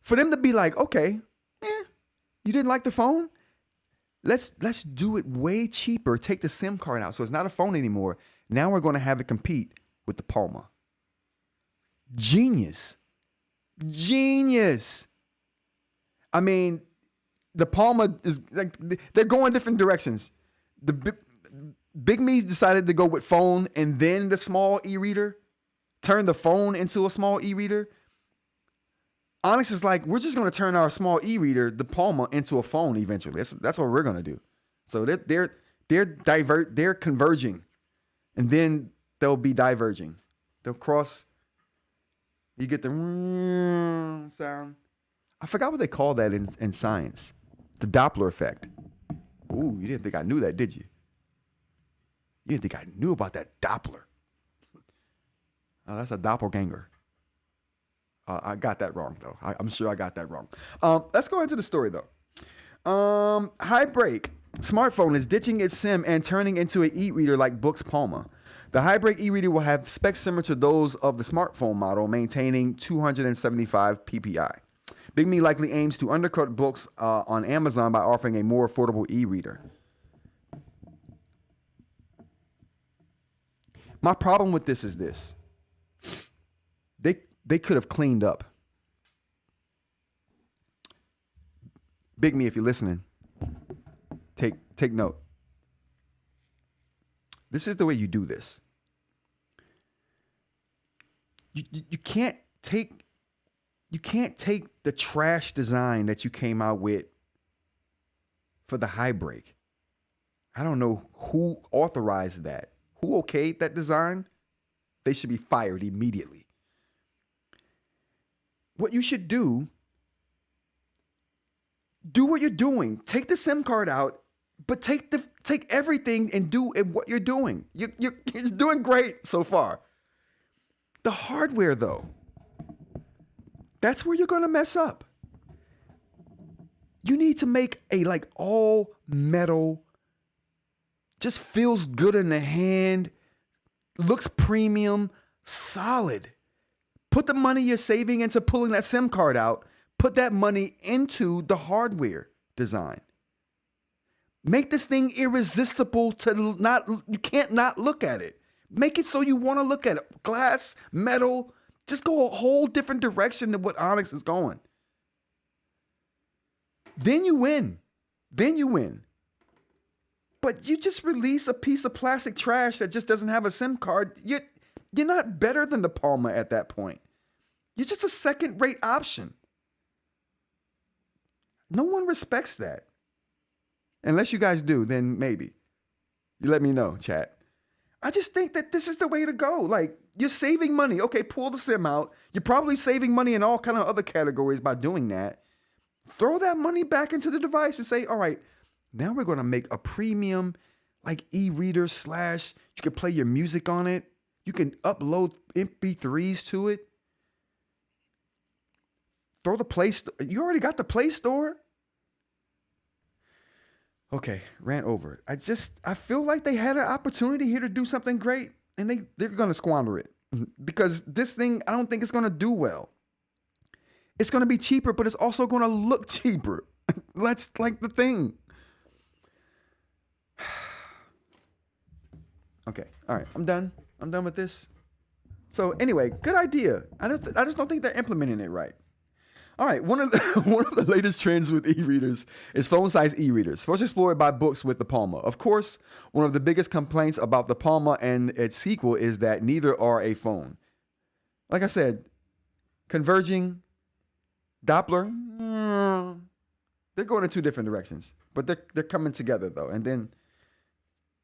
for them to be like, okay, you didn't like the phone? Let's do it way cheaper. Take the SIM card out. So it's not a phone anymore. Now we're going to have it compete with the Palma. Genius. I mean, the Palma is like, they're going different directions. The BigMe decided to go with phone and then the small e-reader, turn the phone into a small e-reader. Onyx is like, we're just going to turn our small e-reader, the Palma, into a phone eventually. That's what we're going to do. So they're converging, and then they'll be diverging. They'll cross. You get the sound. I forgot what they call that in science. The Doppler effect. Ooh, you didn't think I knew that, did you? You didn't think I knew about that Doppler. Oh, that's a doppelganger. I got that wrong, though. I'm sure I got that wrong. Let's go into the story, though. Highbteak smartphone is ditching its SIM and turning into an e-reader like Boox Palma. The Highbteak e-reader will have specs similar to those of the smartphone model, maintaining 275 ppi. BigMe likely aims to undercut Boox on Amazon by offering a more affordable e-reader. My problem with this is this. They could have cleaned up. BigMe, if you're listening, take note. This is the way you do this. You can't take the trash design that you came out with for the Highbteak. I don't know who authorized that. Who okayed that design? They should be fired immediately. What you should do what you're doing. Take the SIM card out, but take everything and do what you're doing. You're doing great so far. The hardware, though, that's where you're going to mess up. You need to make a all metal, just feels good in the hand, looks premium, solid. Put the money you're saving into pulling that SIM card out, put that money into the hardware design. Make this thing irresistible you can't not look at it. Make it so you want to look at it. Glass, metal, just go a whole different direction than what Onyx is going. Then you win. But you just release a piece of plastic trash that just doesn't have a SIM card. You're not better than the Palma at that point. You're just a second-rate option. No one respects that. Unless you guys do, then maybe. You let me know, chat. I just think that this is the way to go. You're saving money. Okay, pull the SIM out. You're probably saving money in all kind of other categories by doing that. Throw that money back into the device and say, all right, now we're going to make a premium e-reader / you can play your music on it. You can upload MP3s to it. Throw the Play Store. You already got the Play Store. Okay, rant over. I feel like they had an opportunity here to do something great, and they're going to squander it. Because this thing, I don't think it's going to do well. It's going to be cheaper, but it's also going to look cheaper. That's the thing. Okay, all right, I'm done. I'm done with this. So anyway, good idea. I just don't think they're implementing it right. All right, one of the latest trends with e-readers is phone-size e-readers, first explored by Boox with the Palma. Of course, one of the biggest complaints about the Palma and its sequel is that neither are a phone. Like I said, converging, Doppler, they're going in two different directions, but they're coming together though. And then,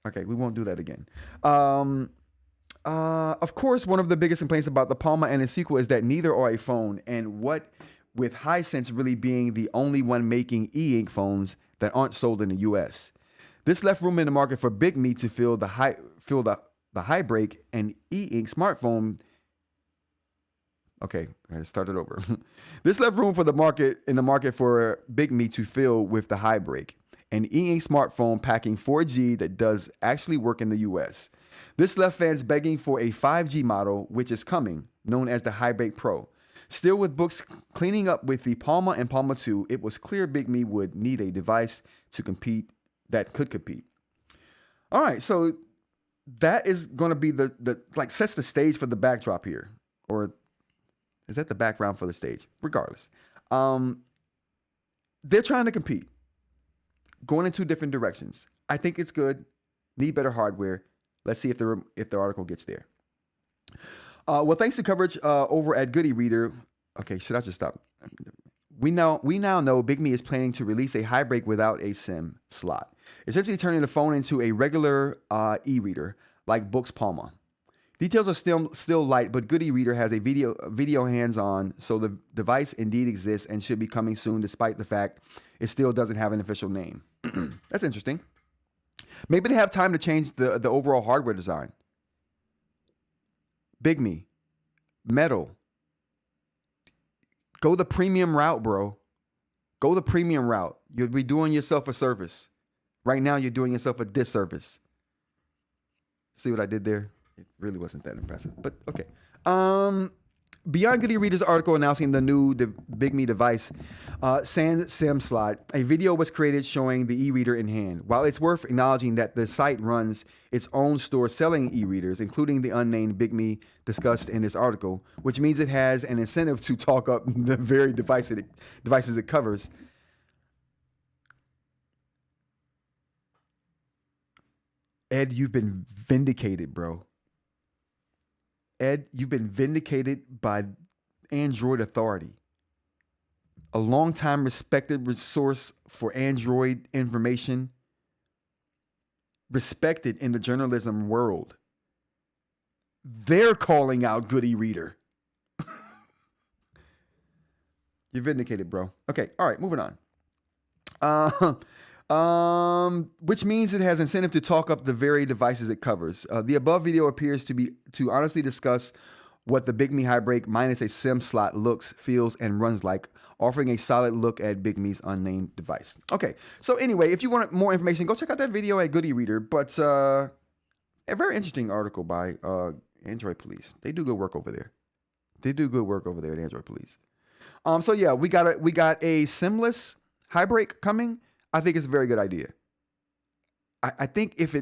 okay, we won't do that again. Of course, one of the biggest complaints about the Palma and its sequel is that neither are a phone, and what with Hisense really being the only one making eInk phones that aren't sold in the US. This left room in the market for BigME to fill the Highbteak and eInk smartphone. Okay, I started over. This left room for the market for BigME to fill with the Highbteak, an eInk smartphone packing 4G that does actually work in the US. This left fans begging for a 5G model, which is coming, known as the Highbteak Pro. Still, with Boox cleaning up with the Palma and Palma 2, it was clear BigME would need a device to compete that could compete. All right, so that is going to be the sets the stage for the backdrop here, or is that the background for the stage? Regardless, they're trying to compete, going in two different directions. I think it's good. Need better hardware. Let's see if the article gets there. Well, thanks to coverage over at Goody Reader. Okay, should I just stop? We now know BigME is planning to release a Highbteak without a SIM slot, essentially turning the phone into a regular e-reader like Boox Palma. Details are still light, but Goody Reader has a video hands-on, so the device indeed exists and should be coming soon, despite the fact it still doesn't have an official name. That's interesting. Maybe they have time to change the overall hardware design. BigME, metal. Go the premium route, bro. Go the premium route. You'll be doing yourself a service. Right now, you're doing yourself a disservice. See what I did there? It really wasn't that impressive, but okay. Beyond Goody Reader's article announcing the new BigME device, sans SIM slot, a video was created showing the e-reader in hand. While it's worth acknowledging that the site runs its own store selling e-readers, including the unnamed BigME discussed in this article, which means it has an incentive to talk up the very devices it covers. Ed, you've been vindicated, bro. Ed, you've been vindicated by Android Authority, a longtime respected source for Android information, respected in the journalism world. They're calling out Goody Reader. You're vindicated, bro. Okay, all right, moving on. Which means it has incentive to talk up the very devices it covers. The above video appears to honestly discuss what the BigME Highbteak minus a SIM slot looks, feels, and runs like, offering a solid look at BigME's unnamed device. Okay, so anyway, if you want more information, go check out that video at Goody Reader. But a very interesting article by Android Police. They do good work over there. They do good work over there at Android Police. So yeah, we got a SIMless Highbteak coming. I think it's a very good idea. I think if they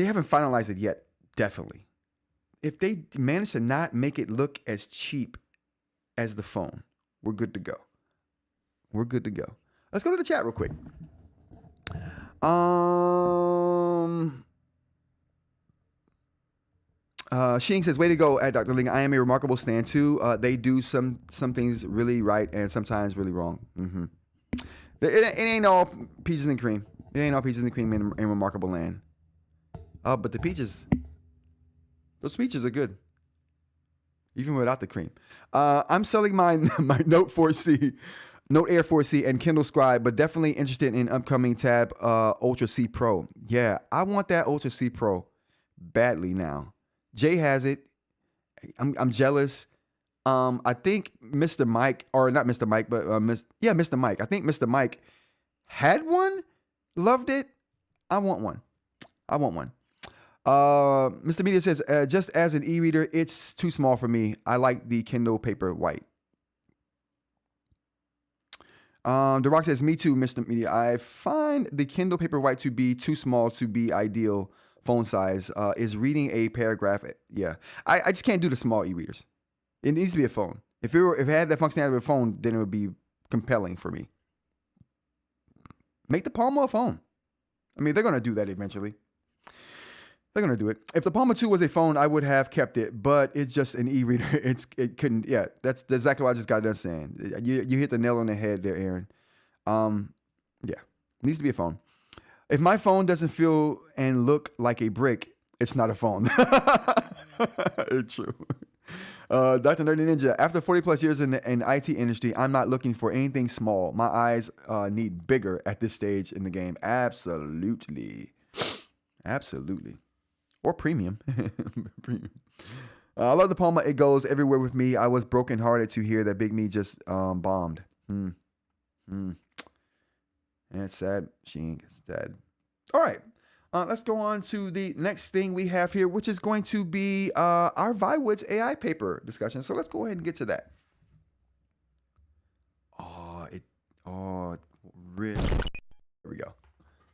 haven't finalized it yet, definitely. If they manage to not make it look as cheap as the phone, we're good to go. We're good to go. Let's go to the chat real quick. Shing says, way to go at Dr. Ling. I am a remarkable stand too. They do some things really right and sometimes really wrong. Mm-hmm. It ain't all peaches and cream. It ain't all peaches and cream in Remarkable Land. But the peaches, those peaches are good, even without the cream. I'm selling my Note Air 4C and Kindle Scribe, but definitely interested in upcoming Tab Ultra C Pro. Yeah, I want that Ultra C Pro badly now. Jay has it. I'm jealous. I think Mr. Mike, or not Mr. Mike, but Mr. Mike. I think Mr. Mike had one, loved it. I want one. Mr. Media says, just as an e-reader, it's too small for me. I like the Kindle Paper White. The Rock says, me too, Mr. Media. I find the Kindle Paper White to be too small to be ideal phone size. Is reading a paragraph. Yeah, I just can't do the small e-readers. It needs to be a phone. If it had that functionality of a phone, then it would be compelling for me. Make the Palma a phone. I mean, they're going to do that eventually. They're going to do it. If the Palma 2 was a phone, I would have kept it, but it's just an e-reader. It couldn't. Yeah, that's exactly what I just got done saying. You hit the nail on the head there, Aaron. Yeah, it needs to be a phone. If my phone doesn't feel and look like a brick, it's not a phone. It's true. Dr. Nerdy Ninja, after 40 plus years in the IT industry, I'm not looking for anything small. My eyes need bigger at this stage in the game. Absolutely. Absolutely. Or premium. Premium. I love the Palma. It goes everywhere with me. I was brokenhearted to hear that BigME just bombed. And it's sad. It's sad. All right. Let's go on to the next thing we have here, which is going to be our Viwoods AI paper discussion. So let's go ahead and get to that. Really? There we go.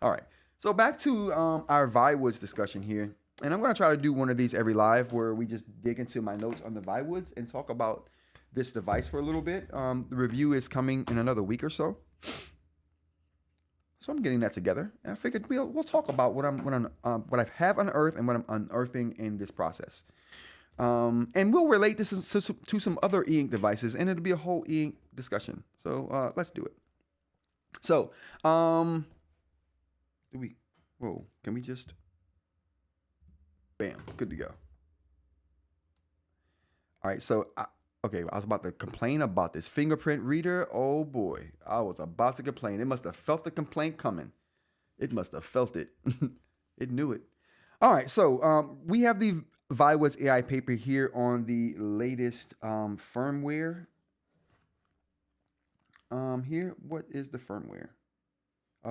All right. So back to our Viwoods discussion here. And I'm going to try to do one of these every live where we just dig into my notes on the Viwoods and talk about this device for a little bit. The review is coming in another week or so. So I'm getting that together. And I figured we'll talk about what I have unearthed and what I'm unearthing in this process. And we'll relate this to some other eInk devices, and it'll be a whole eInk discussion. So let's do it. So, can we just... Bam, good to go. All right, so, I was about to complain about this fingerprint reader. Oh boy, I was about to complain. It must have felt the complaint coming. It must have felt it. It knew it. All right, so we have the Viwoods AI paper here on the latest firmware. Here, what is the firmware?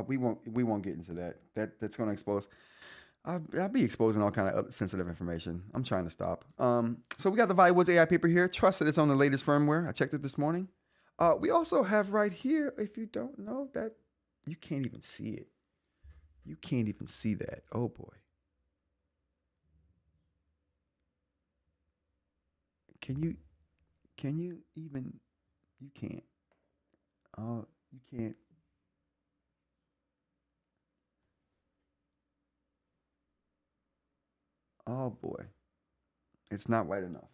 We won't get into that. That's going to expose... I'll be exposing all kind of sensitive information. I'm trying to stop. So we got the Viwoods AI paper here. Trust that it's on the latest firmware. I checked it this morning. We also have right here, if you don't know that, you can't even see it. You can't even see that. Oh boy. Can you even, you can't. Oh, you can't. Oh boy, it's not white enough.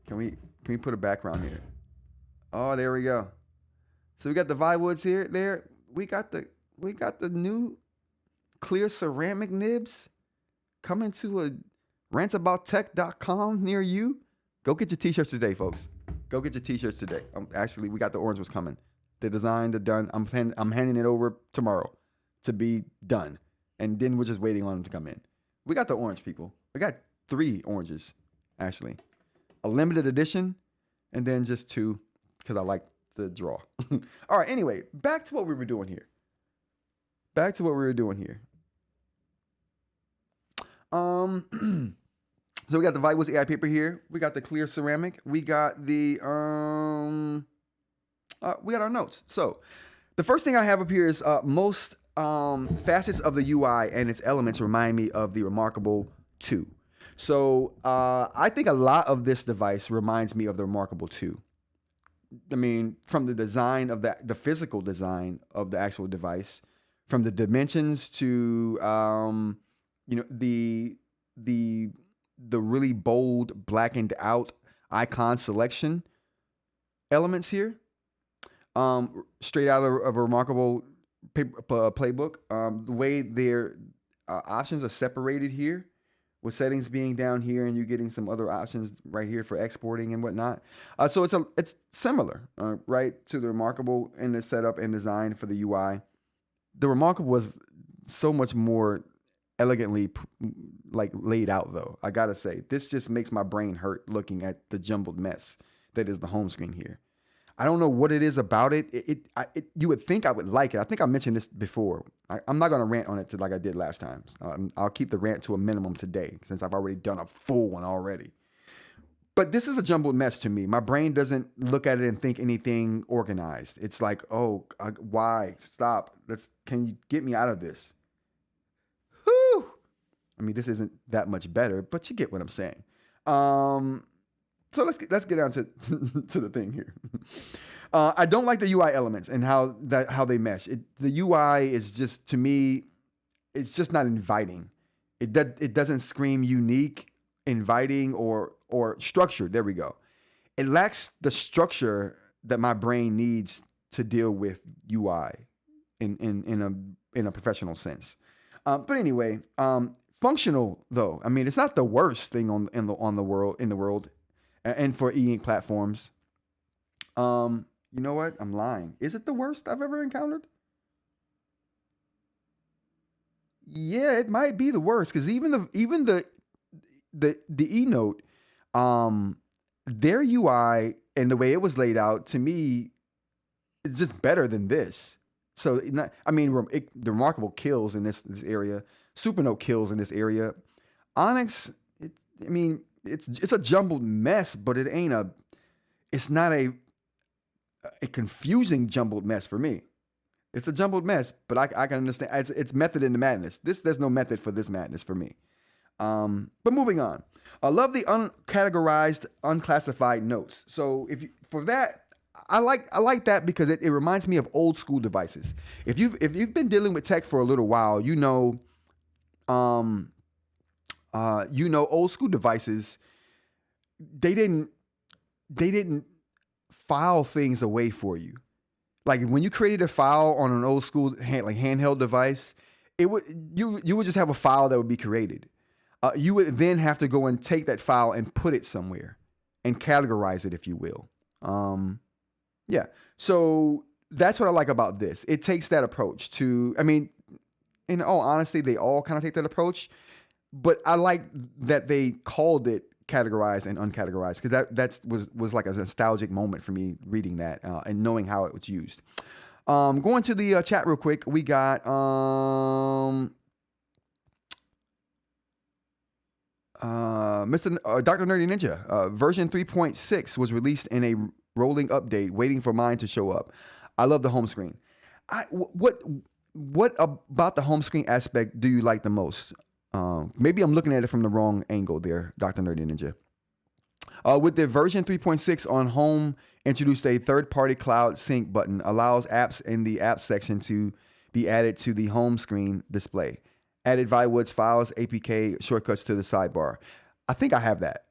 Can we put a background here? Oh, there we go. So we got the Viwoods here. There we got the new clear ceramic nibs coming to a rantsaboutTech.com near you. Go get your t-shirts today, folks. Go get your t-shirts today. Actually, we got the orange ones coming. The design, they're done. I'm handing it over tomorrow to be done, and then we're just waiting on them to come in. We got the orange, people. We got 3 oranges, actually. A limited edition, and then just 2, because I like the draw. All right, anyway, back to what we were doing here. So we got the Viwoods AI paper here. We got the clear ceramic. We got the, we got our notes. So the first thing I have up here is most facets of the UI and its elements remind me of the Remarkable 2. So I think a lot of this device reminds me of the Remarkable 2. I mean, from the design of the physical design of the actual device, from the dimensions to the really bold blackened out icon selection elements here, straight out of a Remarkable playbook. The way their options are separated here, with settings being down here and you getting some other options right here for exporting and whatnot. So it's similar, right, to the Remarkable in the setup and design for the UI. The Remarkable was so much more elegantly laid out, though. I gotta say, this just makes my brain hurt looking at the jumbled mess that is the home screen here. I don't know what it is about it. You would think I would like it. I think I mentioned this before. I'm not going to rant on it like I did last time. I'll keep the rant to a minimum today since I've already done a full one already. But this is a jumbled mess to me. My brain doesn't look at it and think anything organized. It's like, why? Stop. Can you get me out of this? Whew. I mean, this isn't that much better, but you get what I'm saying. So let's get down to the thing here. I don't like the UI elements and how they mesh. The UI is just, to me, it's just not inviting. It doesn't scream unique, inviting, or structured. There we go. It lacks the structure that my brain needs to deal with UI in a professional sense. But anyway, functional though. I mean, it's not the worst thing in the world, and for e-ink platforms. You know what? I'm lying. Is it the worst I've ever encountered? Yeah, it might be the worst because even the eNote, their UI and the way it was laid out to me, it's just better than this. So, I mean, the Remarkable kills in this area. Supernote kills in this area. Onyx, it's a jumbled mess, but it's not a confusing jumbled mess for me. It's a jumbled mess, but I can understand. It's method in the madness. There's no method for this madness for me. But moving on. I love the uncategorized, unclassified notes. So for that, I like that because it reminds me of old school devices. If you've been dealing with tech for a little while, you know old school devices, they didn't file things away for you. Like when you created a file on an old school handheld device, you would just have a file that would be created. You would then have to go and take that file and put it somewhere and categorize it, if you will. Yeah. So that's what I like about this. It takes that approach to, I mean, in all honesty, they all kind of take that approach, but I like that they called it categorized and uncategorized because that was like a nostalgic moment for me reading that and knowing how it was used. Going to the chat real quick, we got Dr. Nerdy Ninja. Version 3.6 was released in a rolling update, waiting for mine to show up. I love the home screen. What about the home screen aspect do you like the most? Maybe I'm looking at it from the wrong angle there, Dr. Nerdy Ninja. With the version 3.6 on home, introduced a third-party cloud sync button, allows apps in the apps section to be added to the home screen display. Added Viwoods files, APK shortcuts to the sidebar. I think I have that.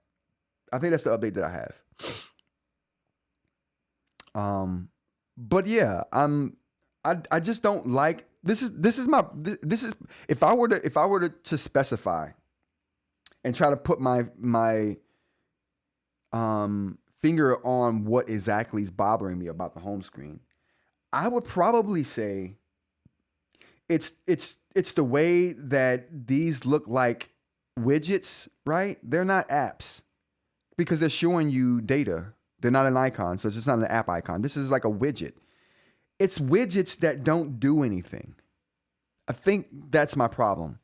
I think that's the update that I have. But yeah, I just don't like this is if I were to specify and try to put my finger on what exactly is bothering me about the home screen, I would probably say it's the way that these look like widgets, right? They're not apps because they're showing you data. They're not an icon, so it's just not an app icon. This is like a widget. It's widgets that don't do anything. I think that's my problem.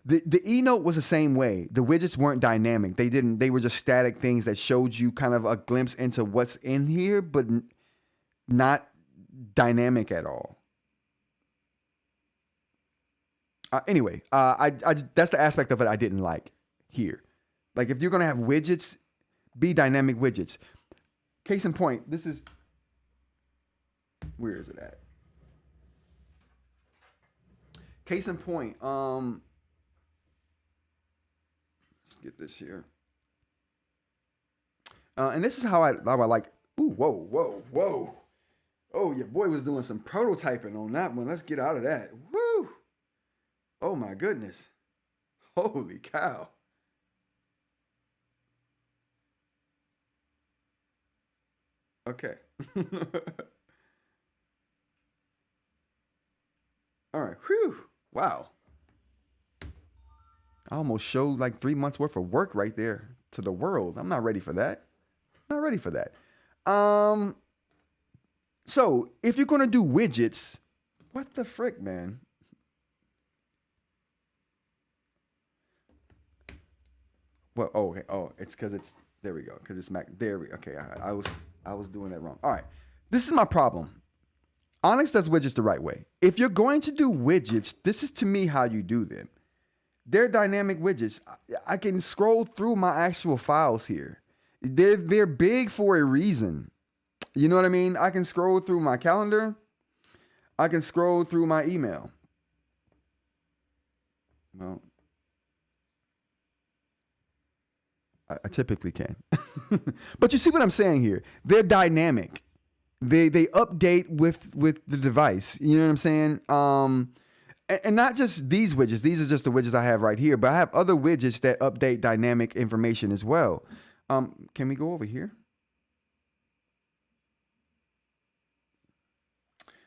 The eNote was the same way. The widgets weren't dynamic. They were just static things that showed you kind of a glimpse into what's in here, but not dynamic at all. Anyway, that's the aspect of it I didn't like here. Like if you're going to have widgets, be dynamic widgets. Case in point, this is, where is it at? Case in point, let's get this here. And this is how I like, ooh, whoa. Oh, your boy was doing some prototyping on that one. Let's get out of that. Woo! Oh my goodness. Holy cow. Okay. All right. Whew. Wow. I almost showed like 3 months worth of work right there to the world. I'm not ready for that. Not ready for that. So if you're going to do widgets, what the frick, man? Well, oh, okay. Oh, it's because it's, there we go. Because it's Mac. There we, okay. I was doing that wrong. All right. This is my problem. Onyx does widgets the right way. If you're going to do widgets, this is to me how you do them. They're dynamic widgets. I can scroll through my actual files here. They're big for a reason. You know what I mean? I can scroll through my calendar. I can scroll through my email. Well, I typically can. But you see what I'm saying here? They're dynamic. They update with the device. You know what I'm saying? And not just these widgets. These are just the widgets I have right here, but I have other widgets that update dynamic information as well. Can we go over here?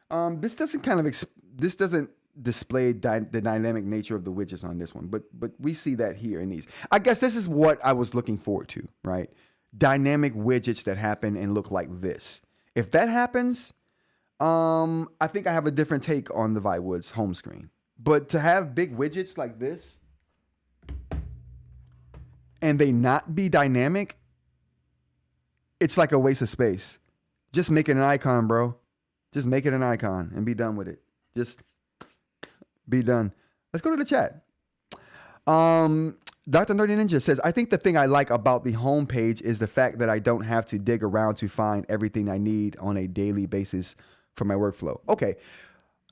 This doesn't display the dynamic nature of the widgets on this one, but we see that here in these. I guess this is what I was looking forward to, right? Dynamic widgets that happen and look like this. If that happens, I think I have a different take on the Viwoods home screen. But to have big widgets like this and they not be dynamic, it's like a waste of space. Just make it an icon, bro. Just make it an icon and be done with it. Just be done. Let's go to the chat. Dr. Nerdy Ninja says, I think the thing I like about the home page is the fact that I don't have to dig around to find everything I need on a daily basis for my workflow. Okay.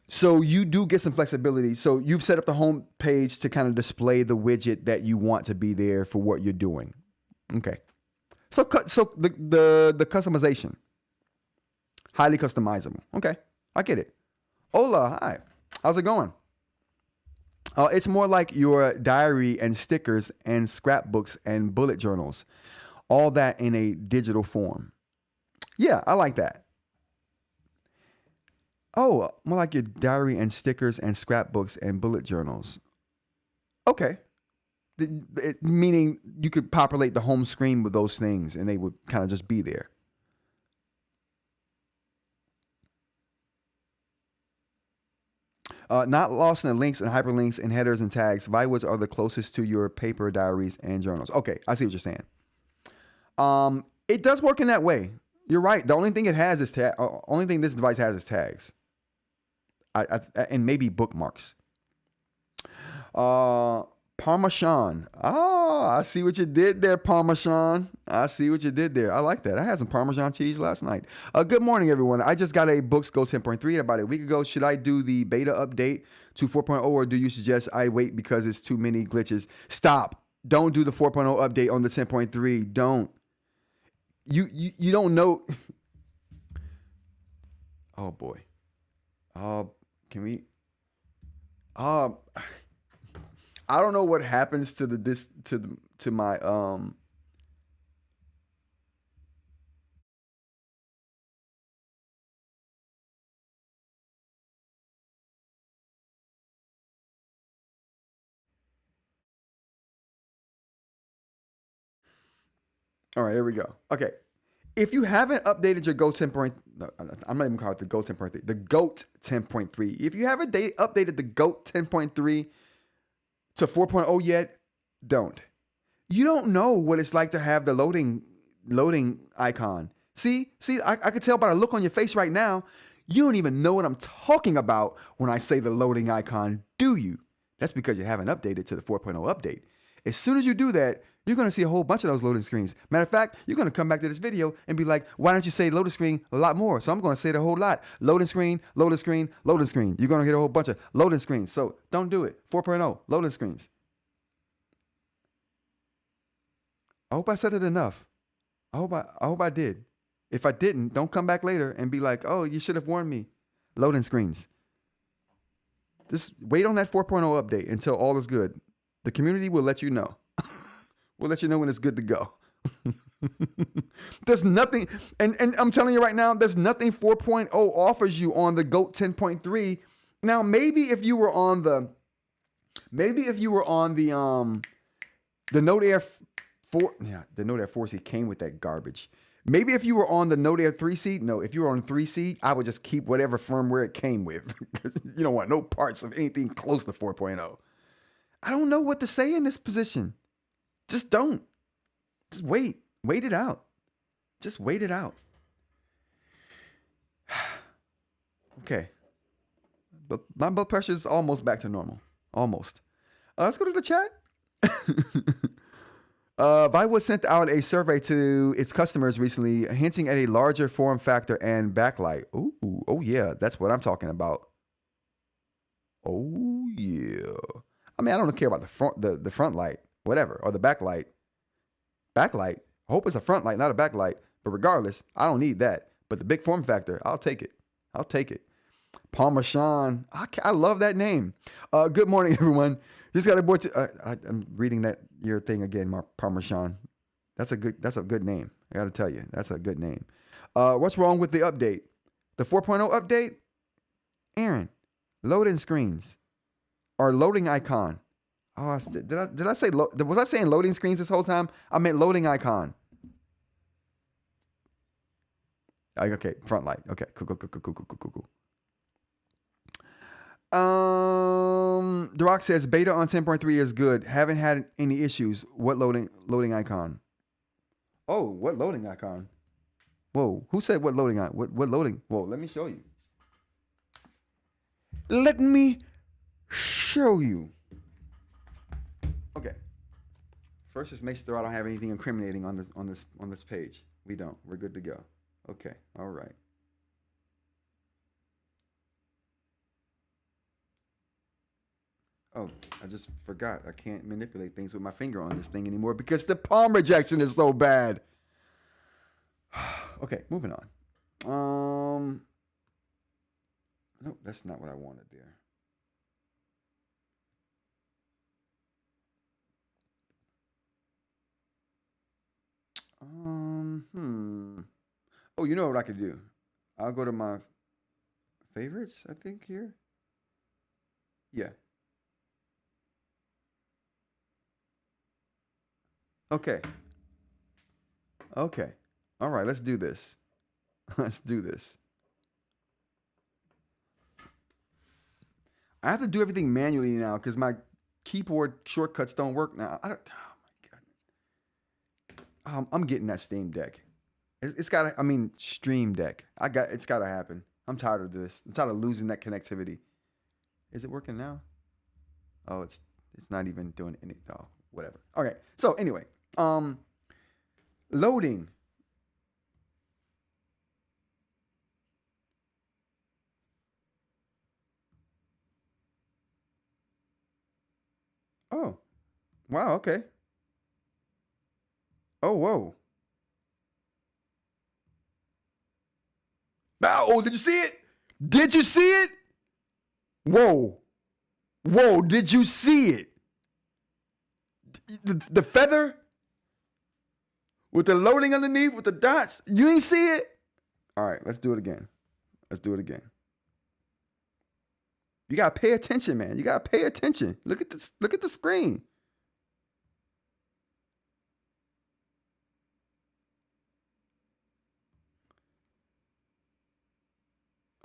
So you do get some flexibility. So you've set up the home page to kind of display the widget that you want to be there for what you're doing. Okay. So the customization, highly customizable. Okay. I get it. Hola. Hi. How's it going? It's more like your diary and stickers and scrapbooks and bullet journals, all that in a digital form. Yeah, I like that. Oh, more like your diary and stickers and scrapbooks and bullet journals. Okay. Meaning you could populate the home screen with those things and they would kind of just be there. Not lost in the links and hyperlinks and headers and tags. Viwoods are the closest to your paper diaries and journals. Okay, I see what you're saying. It does work in that way. You're right. The only thing it has is only thing this device has is tags. And maybe bookmarks. Parmesan. Oh, I see what you did there, Parmesan. I see what you did there. I like that. I had some Parmesan cheese last night. Good morning, everyone. I just got a Boox Go 10.3 about a week ago. Should I do the beta update to 4.0 or do you suggest I wait because it's too many glitches? Stop. Don't do the 4.0 update on the 10.3. Don't. You don't know. Oh boy. Can we? I don't know what happens to my All right, here we go. Okay. If you haven't updated your Go 10. No, I'm not even calling it the Go 10.3. The GOAT 10.3. If you haven't updated the GOAT 10.3 to 4.0 yet, don't. You don't know what it's like to have the loading icon. See, I could tell by the look on your face right now, you don't even know what I'm talking about when I say the loading icon, do you? That's because you haven't updated to the 4.0 update. As soon as you do that, you're going to see a whole bunch of those loading screens. Matter of fact, you're going to come back to this video and be like, why don't you say loading screen a lot more? So I'm going to say the whole lot. Loading screen, loading screen, loading screen. You're going to get a whole bunch of loading screens. So don't do it. 4.0, loading screens. I hope I said it enough. I hope I did. If I didn't, don't come back later and be like, oh, you should have warned me. Loading screens. Just wait on that 4.0 update until all is good. The community will let you know. We'll let you know when it's good to go. There's nothing, and I'm telling you right now, there's nothing 4.0 offers you on the GOAT 10.3. Now, maybe if you were on the Note Air 4, yeah, the Note Air 4 seat came with that garbage. Maybe if you were on the Note Air 3 seat, no, if you were on 3 seat, I would just keep whatever firmware it came with. You don't want no parts of anything close to 4.0. I don't know what to say in this position. Just don't. Just wait. Wait it out. Just wait it out. Okay. But my blood pressure is almost back to normal. Almost. Let's go to the chat. Viwoods sent out a survey to its customers recently, hinting at a larger form factor and backlight. Ooh, oh yeah, that's what I'm talking about. Oh yeah. I mean, I don't care about the front light, whatever, or the backlight. Backlight. I hope it's a front light, not a backlight. But regardless, I don't need that. But the big form factor, I'll take it. I'll take it. Parmesan. I love that name. Good morning, everyone. Just got a boy. I'm reading that your thing again, Parmesan. That's a good name. I got to tell you, that's a good name. What's wrong with the update? The 4.0 update? Aaron, loading screens or loading icon. Oh, did I say was I saying loading screens this whole time? I meant loading icon. Okay, front light. Okay, cool. The Rock says beta on 10.3 is good. Haven't had any issues. What loading icon? Oh, what loading icon? Whoa, who said what loading? What loading? Whoa, let me show you. Let me show you. Okay. First, just make sure I don't have anything incriminating on this page. We don't. We're good to go. Okay. All right. Oh, I just forgot. I can't manipulate things with my finger on this thing anymore because the palm rejection is so bad. Okay, moving on. Nope, that's not what I wanted there. Oh, you know what I could do? I'll go to my favorites, I think, here. Yeah. Okay. All right, let's do this. Let's do this. I have to do everything manually now because my keyboard shortcuts don't work now. Oh my God. I'm getting that Steam Deck. It's got to, Stream Deck. It's got to happen. I'm tired of this. I'm tired of losing that connectivity. Is it working now? Oh, it's not even doing anything. Oh, whatever. Okay. So anyway, loading. Oh, wow. Okay. Oh, whoa. Oh, did you see it? Did you see it? Whoa. Did you see it? The feather with the loading underneath with the dots. You ain't see it? All right, let's do it again. You got to pay attention, man. You got to pay attention. Look at this. Look at the screen.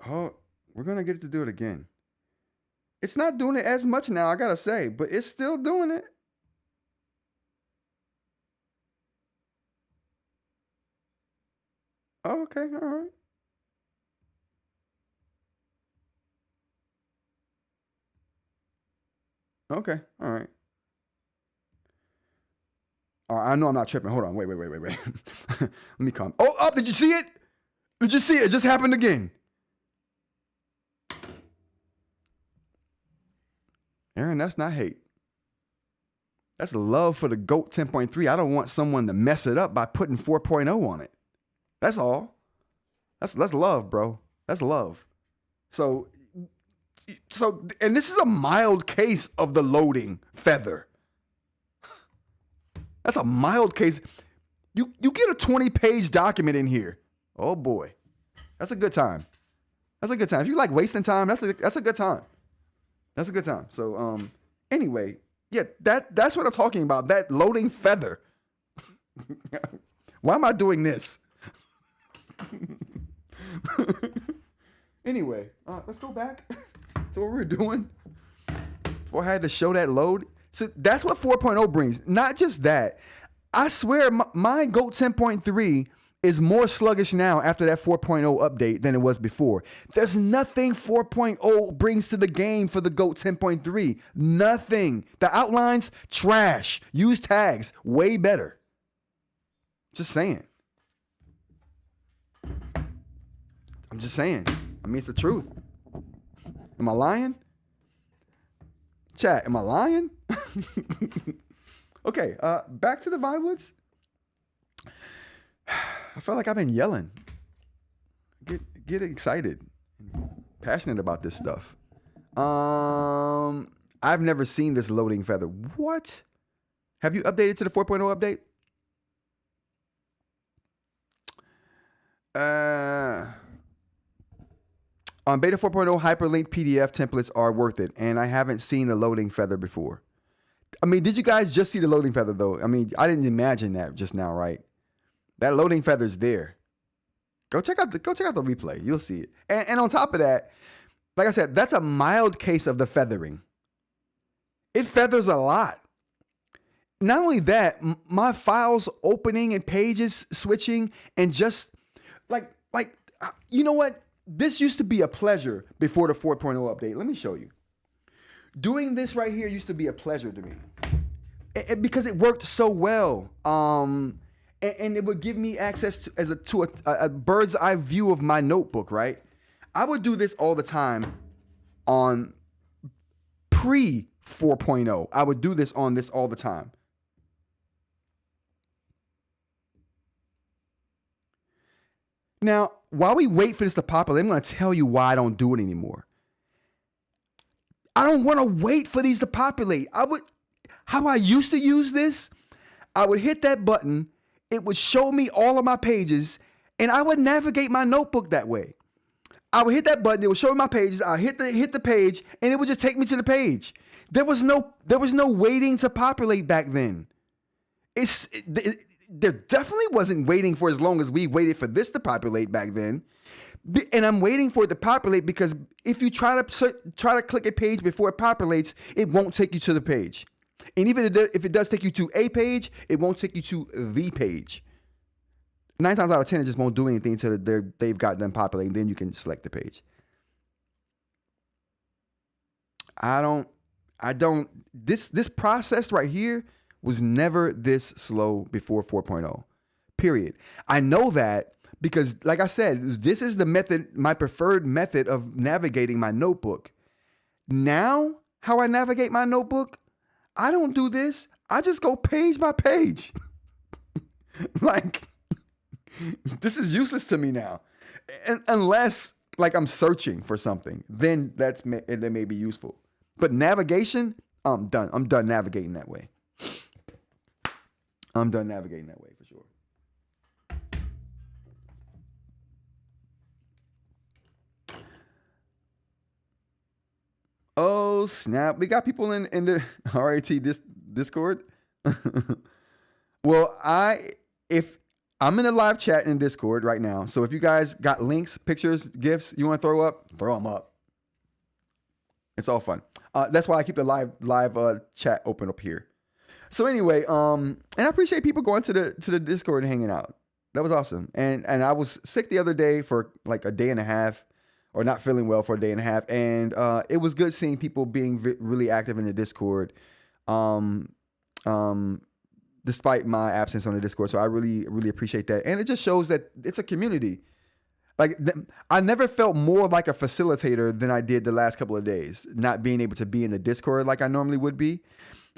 Oh, we're going to get it to do it again. It's not doing it as much now, I got to say, but it's still doing it. Oh, okay. All right. Okay. All right. I know I'm not tripping. Hold on. Wait. Let me calm. Oh, did you see it? Did you see it? It just happened again. Aaron, that's not hate. That's love for the GOAT 10.3. I don't want someone to mess it up by putting 4.0 on it. That's all. That's love, bro. That's love. So, and this is a mild case of the loading feather. That's a mild case. You get a 20-page document in here. Oh boy, that's a good time. If you like wasting time, that's a good time. So anyway, yeah, that's what I'm talking about. That loading feather. Why am I doing this? Anyway, let's go back to what we were doing before I had to show that load. So that's what 4.0 brings. Not just that. I swear my GOAT 10.3 is more sluggish now after that 4.0 update than it was before. There's nothing 4.0 brings to the game for the GOAT 10.3. Nothing. The outlines, trash. Use tags, way better. Just saying. I'm just saying. It's the truth. Am I lying? Chat, am I lying? Okay, back to the Viwoods. I feel like I've been yelling. Get excited. passionate about this stuff. I've never seen this loading feather. What? Have you updated to the 4.0 update? On beta 4.0, hyperlinked PDF templates are worth it, and I haven't seen the loading feather before. I mean, did you guys just see the loading feather though? I mean, I didn't imagine that just now, right? That loading feather's there. Go check out the replay. You'll see it. And on top of that, like I said, that's a mild case of the feathering. It feathers a lot. Not only that, my files opening and pages switching and just like you know what? This used to be a pleasure before the 4.0 update. Let me show you. Doing this right here used to be a pleasure to me because it worked so well. And it would give me access to a bird's eye view of my notebook, right? I would do this all the time on pre 4.0. I would do this on this all the time. Now, while we wait for this to populate, I'm going to tell you why I don't do it anymore. I don't want to wait for these to populate. How I used to use this, I would hit that button, it would show me all of my pages, and I would navigate my notebook that way. I would hit that button, it would show me my pages, I hit the page, and it would just take me to the page. There was no waiting to populate back then. There definitely wasn't waiting for as long as we waited for this to populate back then. And I'm waiting for it to populate because if you try to click a page before it populates, it won't take you to the page. And even if it does take you to a page, it won't take you to the page. 9 times out of 10, it just won't do anything until they've got them populating. Then you can select the page. This process right here was never this slow before 4.0, period. I know that because, like I said, this is the method, my preferred method of navigating my notebook. Now, how I navigate my notebook, I don't do this. I just go page by page. Like, this is useless to me now. Unless, like, I'm searching for something, then that may be useful. But navigation, I'm done. I'm done navigating that way. I'm done navigating that way for sure. Oh, snap. We got people in the RAT Discord. Well, I'm in a live chat in Discord right now. So if you guys got links, pictures, GIFs you want to throw them up. It's all fun. That's why I keep the live chat open up here. So anyway, and I appreciate people going to the Discord and hanging out. That was awesome. And I was sick the other day for like a day and a half, or not feeling well for a day and a half. And it was good seeing people being really active in the Discord, despite my absence on the Discord. So I really, really appreciate that. And it just shows that it's a community. Like, I never felt more like a facilitator than I did the last couple of days, not being able to be in the Discord like I normally would be.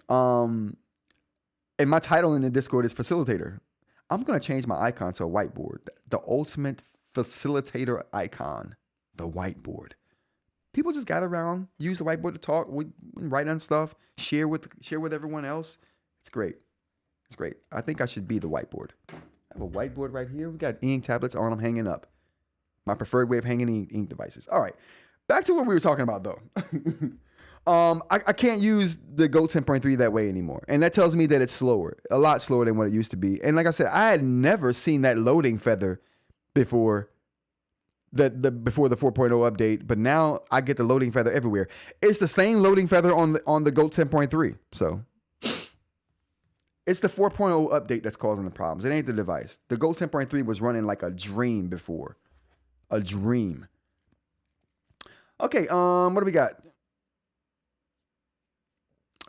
And my title in the Discord is facilitator. I'm going to change my icon to a whiteboard. The ultimate facilitator icon, the whiteboard. People just gather around, use the whiteboard to talk, write on stuff, share with everyone else. It's great. It's great. I think I should be the whiteboard. I have a whiteboard right here. We got eInk tablets on them hanging up. My preferred way of hanging eInk devices. All right. Back to what we were talking about, though. I can't use the Go 10.3 that way anymore. And that tells me that it's slower, a lot slower than what it used to be. And like I said, I had never seen that loading feather before the 4.0 update, but now I get the loading feather everywhere. It's the same loading feather on the Go 10.3. So it's the 4.0 update that's causing the problems. It ain't the device. The Go 10.3 was running like a dream before. A dream. Okay, what do we got?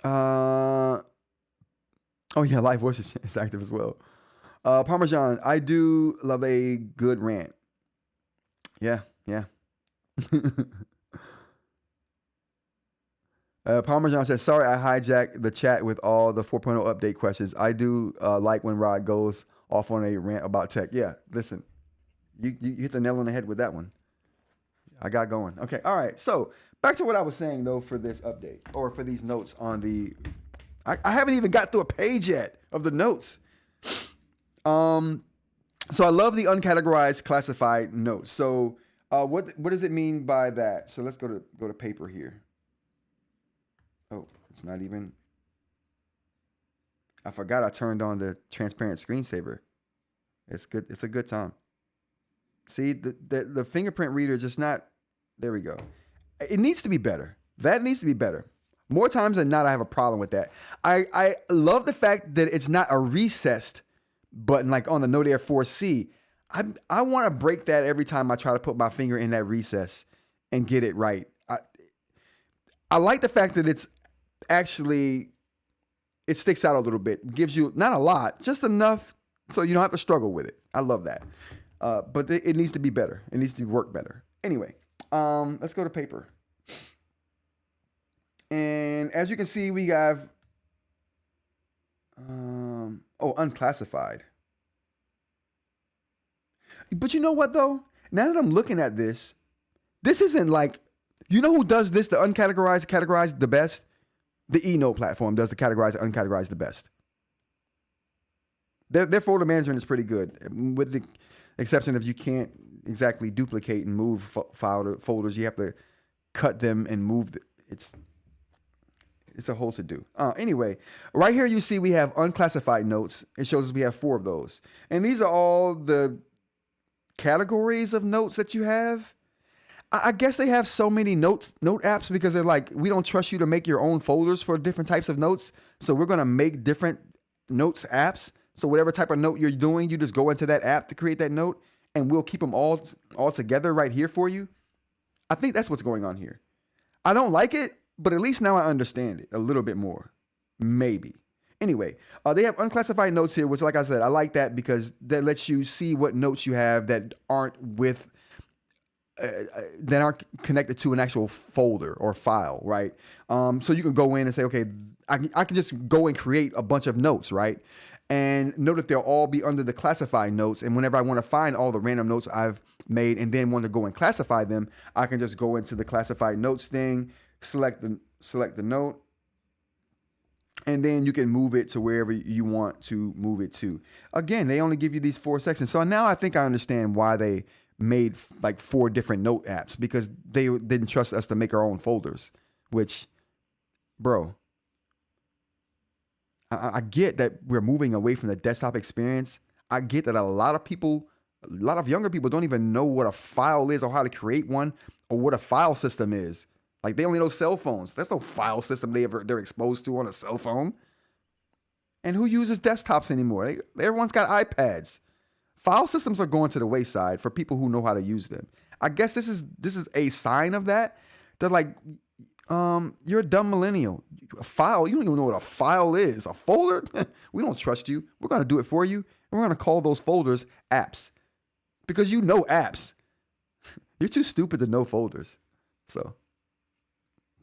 Oh yeah, live voice is active as well. Parmesan, I do love a good rant. Yeah. Parmesan says, sorry I hijacked the chat with all the 4.0 update questions. I do like when Rod goes off on a rant about tech. Yeah, listen, you hit the nail on the head with that one. I got going. Okay. All right. So back to what I was saying though for this update or for these notes on the. I haven't even got through a page yet of the notes. So I love the uncategorized classified notes. So what does it mean by that? So let's go to paper here. Oh, it's not even. I forgot I turned on the transparent screensaver. It's good. It's a good time. See, the fingerprint reader just not. There we go. It needs to be better. That needs to be better. More times than not, I have a problem with that. I love the fact that it's not a recessed button like on the Note Air 4C. I want to break that every time I try to put my finger in that recess and get it right. I like the fact that it's actually, it sticks out a little bit. Gives you, not a lot, just enough so you don't have to struggle with it. I love that. But it needs to be better. It needs to work better. Anyway, let's go to paper. And as you can see, we have, unclassified. But you know what though? Now that I'm looking at this isn't like, you know who does this, the uncategorized, categorized the best? The eNote platform does the categorized, uncategorized the best. Their folder management is pretty good, with the exception of you can't exactly duplicate and move folders. You have to cut them and move. It's a whole to do. Anyway, right here you see we have unclassified notes. It shows us we have 4 of those. And these are all the categories of notes that you have. I guess they have so many note apps because they're like, we don't trust you to make your own folders for different types of notes. So we're going to make different notes apps. So whatever type of note you're doing, you just go into that app to create that note and we'll keep them all together right here for you. I think that's what's going on here. I don't like it, but at least now I understand it a little bit more. Maybe. Anyway, they have unclassified notes here, which, like I said, I like that because that lets you see what notes you have that aren't connected to an actual folder or file, right? So you can go in and say, okay, I can just go and create a bunch of notes, right? And note that they'll all be under the classified notes. And whenever I want to find all the random notes I've made and then want to go and classify them, I can just go into the classified notes thing, select the note, and then you can move it to wherever you want to move it to. Again, they only give you these 4 sections. So now I think I understand why they made like 4 different note apps, because they didn't trust us to make our own folders, which, bro, I get that we're moving away from the desktop experience. I get that a lot of younger people don't even know what a file is or how to create one or what a file system is. Like, they only know cell phones. There's no file system they're exposed to on a cell phone. And who uses desktops anymore? Everyone's got iPads. File systems are going to the wayside for people who know how to use them. I guess this is a sign of that. They're like, you're a dumb millennial. A file, you don't even know what a file is. A folder? We don't trust you. We're going to do it for you. And we're going to call those folders apps. Because you know apps. You're too stupid to know folders. So,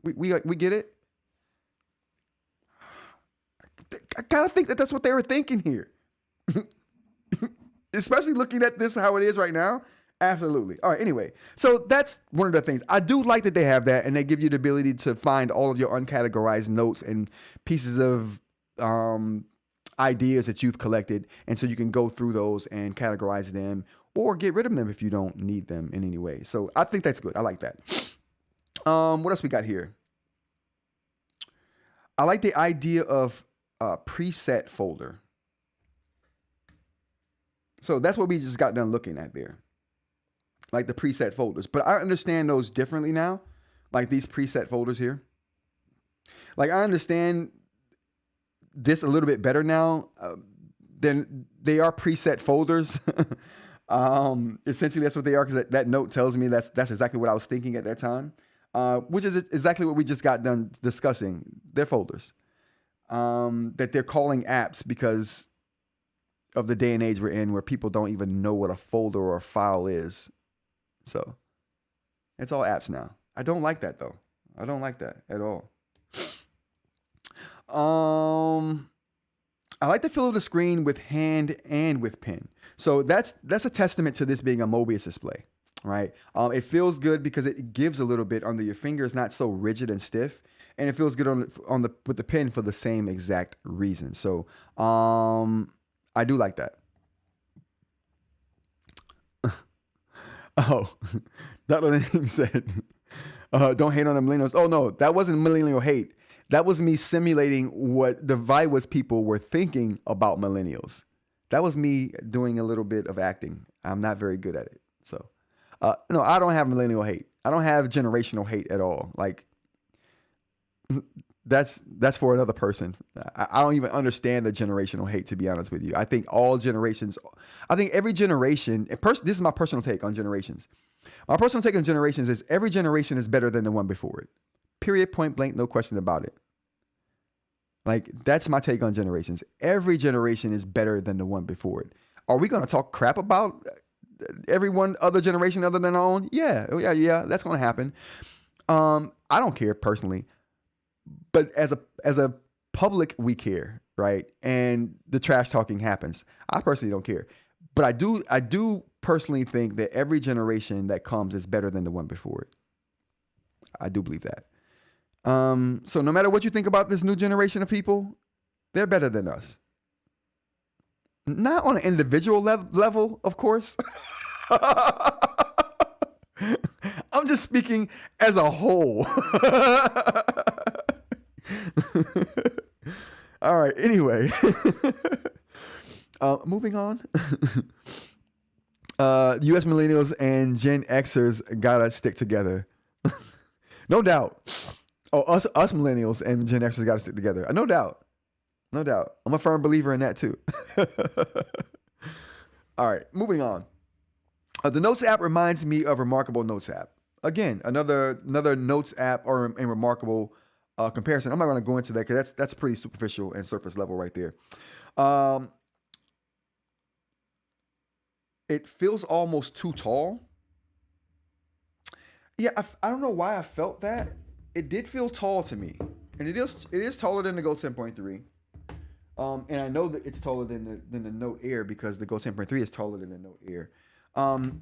we get it? I gotta think that that's what they were thinking here. Especially looking at this, how it is right now. Absolutely. All right, anyway. So that's one of the things. I do like that they have that, and they give you the ability to find all of your uncategorized notes and pieces of ideas that you've collected. And so you can go through those and categorize them or get rid of them if you don't need them in any way. So I think that's good. I like that. What else we got here? I like the idea of a preset folder. So that's what we just got done looking at there. Like the preset folders. But I understand those differently now. Like these preset folders here. Like I understand this a little bit better now. Then they are preset folders. Essentially, that's what they are, because that note tells me that's exactly what I was thinking at that time. Which is exactly what we just got done discussing. They're folders. That they're calling apps because of the day and age we're in, where people don't even know what a folder or a file is. So it's all apps now. I don't like that though. I don't like that at all. I like the feel of the screen with hand and with pen. So that's a testament to this being a Mobius display. right? It feels good because it gives a little bit under your finger. It's not so rigid and stiff, and it feels good on the with the pen for the same exact reason. So I do like that. Oh, Dr. Ling said, don't hate on the millennials. Oh, no, that wasn't millennial hate. That was me simulating what the Viwoods people were thinking about millennials. That was me doing a little bit of acting. I'm not very good at it. So, no, I don't have millennial hate. I don't have generational hate at all. Like, that's for another person. I don't even understand the generational hate, to be honest with you. I think all generations, I think every generation, this is my personal take on generations. My personal take on generations is every generation is better than the one before it. Period, point blank, no question about it. Like, that's my take on generations. Every generation is better than the one before it. Are we going to talk crap about every one other generation other than our own? Yeah, that's going to happen. I don't care personally. But as a public, we care, right? And the trash talking happens. I personally don't care, but I do personally think that every generation that comes is better than the one before it. I do believe that. So no matter what you think about this new generation of people, they're better than us. Not on an individual level, of course. I'm just speaking as a whole. All right. Anyway, moving on. U.S. millennials and Gen Xers gotta stick together. No doubt. Oh, us millennials and Gen Xers gotta stick together. No doubt. No doubt. I'm a firm believer in that too. All right. Moving on. The Notes app reminds me of Remarkable Notes app. Again, another Notes app or a Remarkable comparison. I'm not going to go into that because that's pretty superficial and surface level right there. It feels almost too tall. Yeah, I don't know why I felt that. It did feel tall to me, and it is taller than the Go 10.3. And I know that it's taller than the Note Air because the Go 10.3 is taller than the Note Air.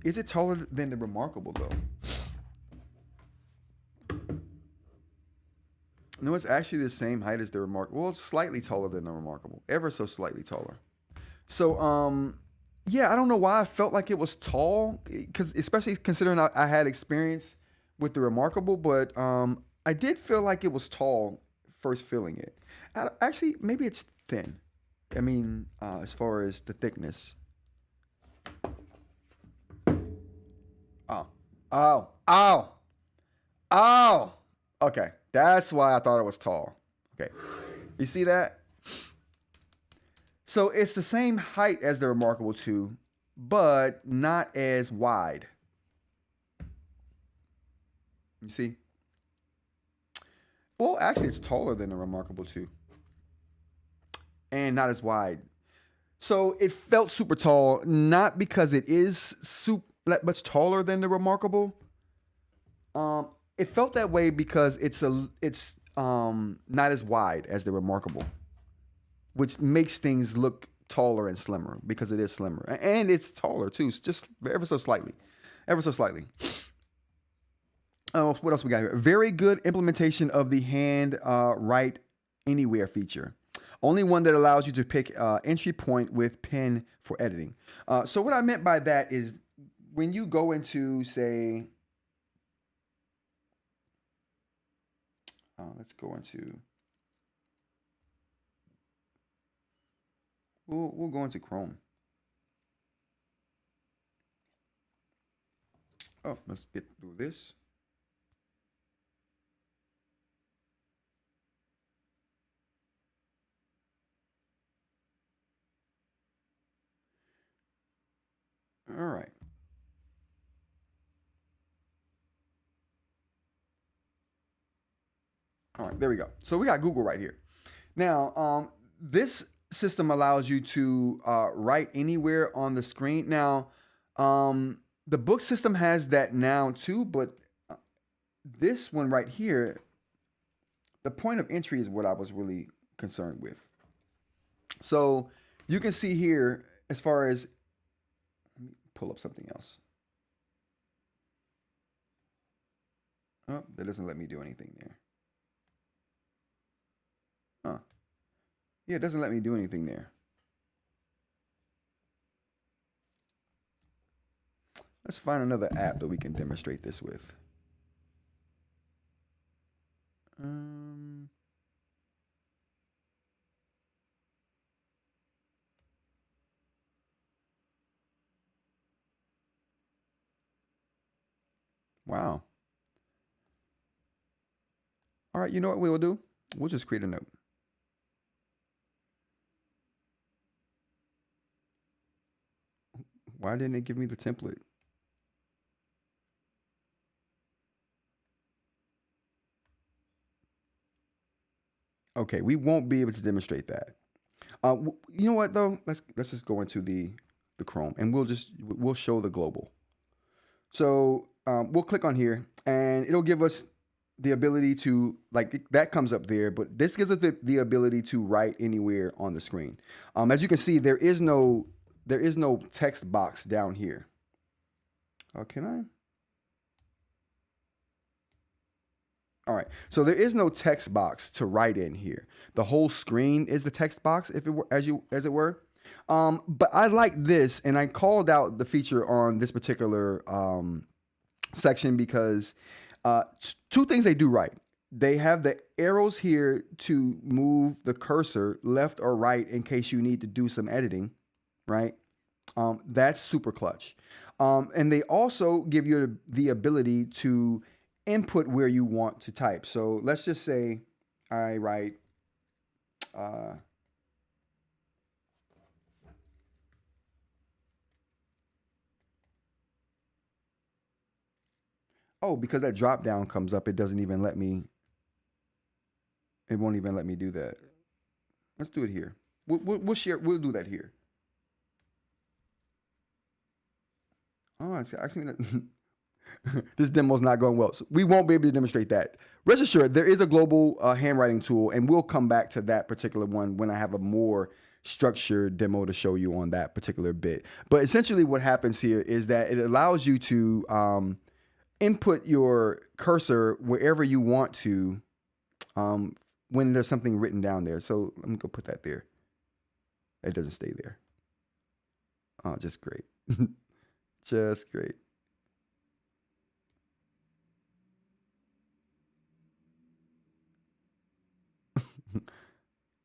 Is it taller than the Remarkable though? No, it's actually the same height as the Remarkable. Well, it's slightly taller than the Remarkable, ever so slightly taller. So, yeah, I don't know why I felt like it was tall, because especially considering I had experience with the Remarkable, but I did feel like it was tall first feeling it. Actually, maybe it's thin. I mean, as far as the thickness. Oh. Okay. That's why I thought it was tall. Okay. You see that? So it's the same height as the Remarkable 2, but not as wide. You see? Well, actually, it's taller than the Remarkable 2. And not as wide. So it felt super tall, not because it is much taller than the Remarkable. It felt that way because it's not as wide as the Remarkable, which makes things look taller and slimmer because it is slimmer, and it's taller too, just ever so slightly. Oh, what else we got here? Very good implementation of the hand write anywhere feature. Only one that allows you to pick entry point with pen for editing. So what I meant by that is when you go into, say, let's go into, we'll go into Chrome. Oh, let's get through this. All right. All right, there we go. So we got Google right here. Now, this system allows you to write anywhere on the screen. Now, the book system has that now too, but this one right here, the point of entry is what I was really concerned with. So you can see here, as far as, let me pull up something else. Oh, that doesn't let me do anything there. Huh. Yeah, it doesn't let me do anything there. Let's find another app that we can demonstrate this with. Wow. All right, you know what we will do? We'll just create a note. Why didn't it give me the template? Okay, we won't be able to demonstrate that. You know what though? Let's just go into the Chrome and we'll show the global. So we'll click on here and it'll give us the ability to, like, that comes up there, but this gives us the ability to write anywhere on the screen. As you can see, there is no text box down here. Oh, can I? All right, so there is no text box to write in here. The whole screen is the text box, if it were, as it were. But I like this, and I called out the feature on this particular section because two things they do right. They have the arrows here to move the cursor left or right in case you need to do some editing, right? That's super clutch. And they also give you the ability to input where you want to type. So let's just say I write oh, because that drop down comes up, it doesn't even let me, it won't even let me do that. Let's do it here. We'll do that here. Oh, it's asking me to this demo's not going well. So we won't be able to demonstrate that. Rest assured, there is a global handwriting tool, and we'll come back to that particular one when I have a more structured demo to show you on that particular bit. But essentially what happens here is that it allows you to input your cursor wherever you want to when there's something written down there. So let me go put that there. It doesn't stay there. Oh, just great. Just great.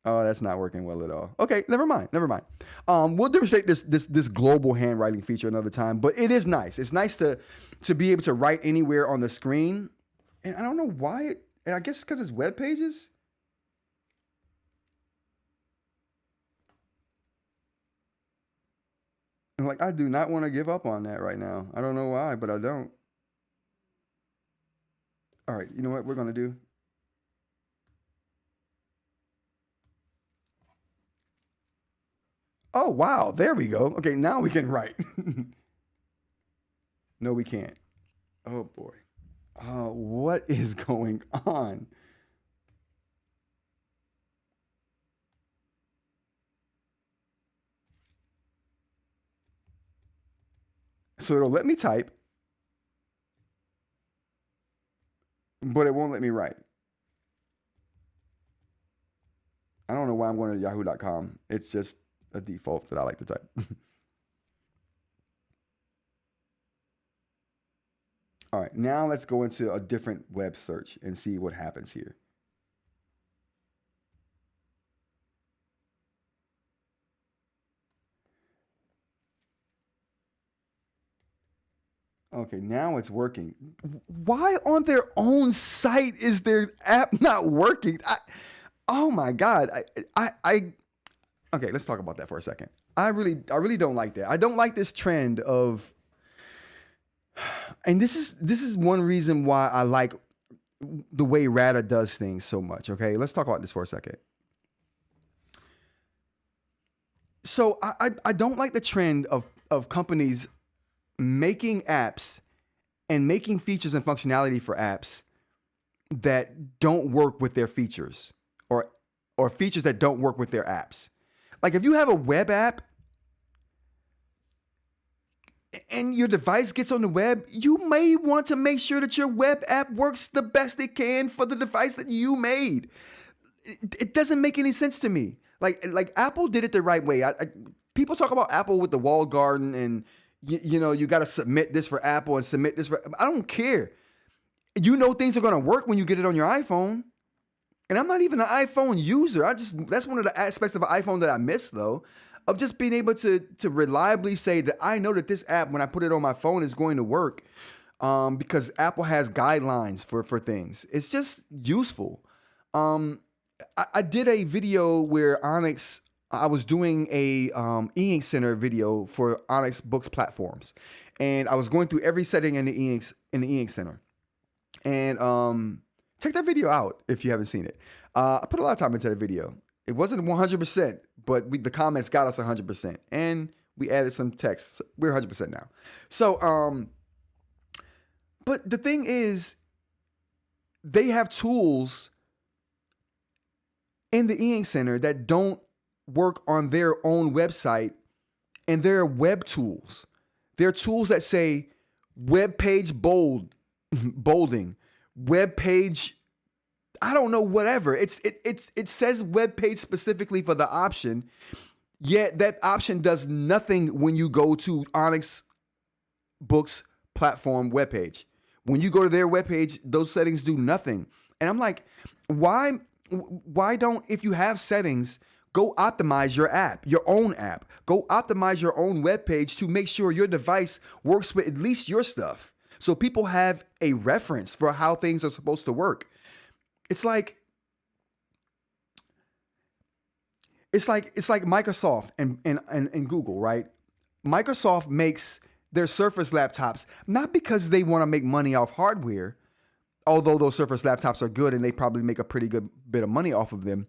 Oh, that's not working well at all. Okay, never mind. We'll demonstrate this global handwriting feature another time, but it is nice. It's nice to be able to write anywhere on the screen. And I don't know why, and I guess because it's web pages. And like, I do not want to give up on that right now. I don't know why, but I don't. All right, you know what we're gonna do? Oh, wow. There we go. Okay, now we can write. No, we can't. Oh, boy. What is going on? So it'll let me type, but it won't let me write. I don't know why I'm going to yahoo.com. It's just a default that I like to type. All right, now let's go into a different web search and see what happens here. Okay, now it's working. Why on their own site is their app not working? Oh my God. Okay, let's talk about that for a second. I really don't like that. I don't like this trend of, and this is one reason why I like the way Ratta does things so much. Okay, let's talk about this for a second. So I don't like the trend of companies making apps and making features and functionality for apps that don't work with their features, or features that don't work with their apps. Like if you have a web app, and your device gets on the web, you may want to make sure that your web app works the best it can for the device that you made. It doesn't make any sense to me. Like Apple did it the right way. People talk about Apple with the walled garden and you got to submit this for Apple and submit this for. I don't care. You know things are going to work when you get it on your iPhone. And I'm not even an iPhone user. That's one of the aspects of an iPhone that I miss, though, of just being able to reliably say that I know that this app, when I put it on my phone, is going to work, because Apple has guidelines for things. It's just useful. I did a video where Onyx, I was doing a eInk Center video for Onyx Books platforms, and I was going through every setting in the eInk Center. And check that video out if you haven't seen it. I put a lot of time into the video. It wasn't 100%, but the comments got us 100%, and we added some text. So we're 100% now. So, but the thing is, they have tools in the eInk Center that don't work on their own website, and they're web tools. They're tools that say web page bolding, web page, I don't know, whatever. It says web page specifically for the option, yet that option does nothing when you go to Onyx Books platform webpage. When you go to their webpage, those settings do nothing. And I'm like, why don't, if you have settings, go optimize your app, your own app. Go optimize your own webpage to make sure your device works with at least your stuff, so people have a reference for how things are supposed to work. It's like Microsoft and Google, right? Microsoft makes their Surface laptops not because they want to make money off hardware, although those Surface laptops are good and they probably make a pretty good bit of money off of them.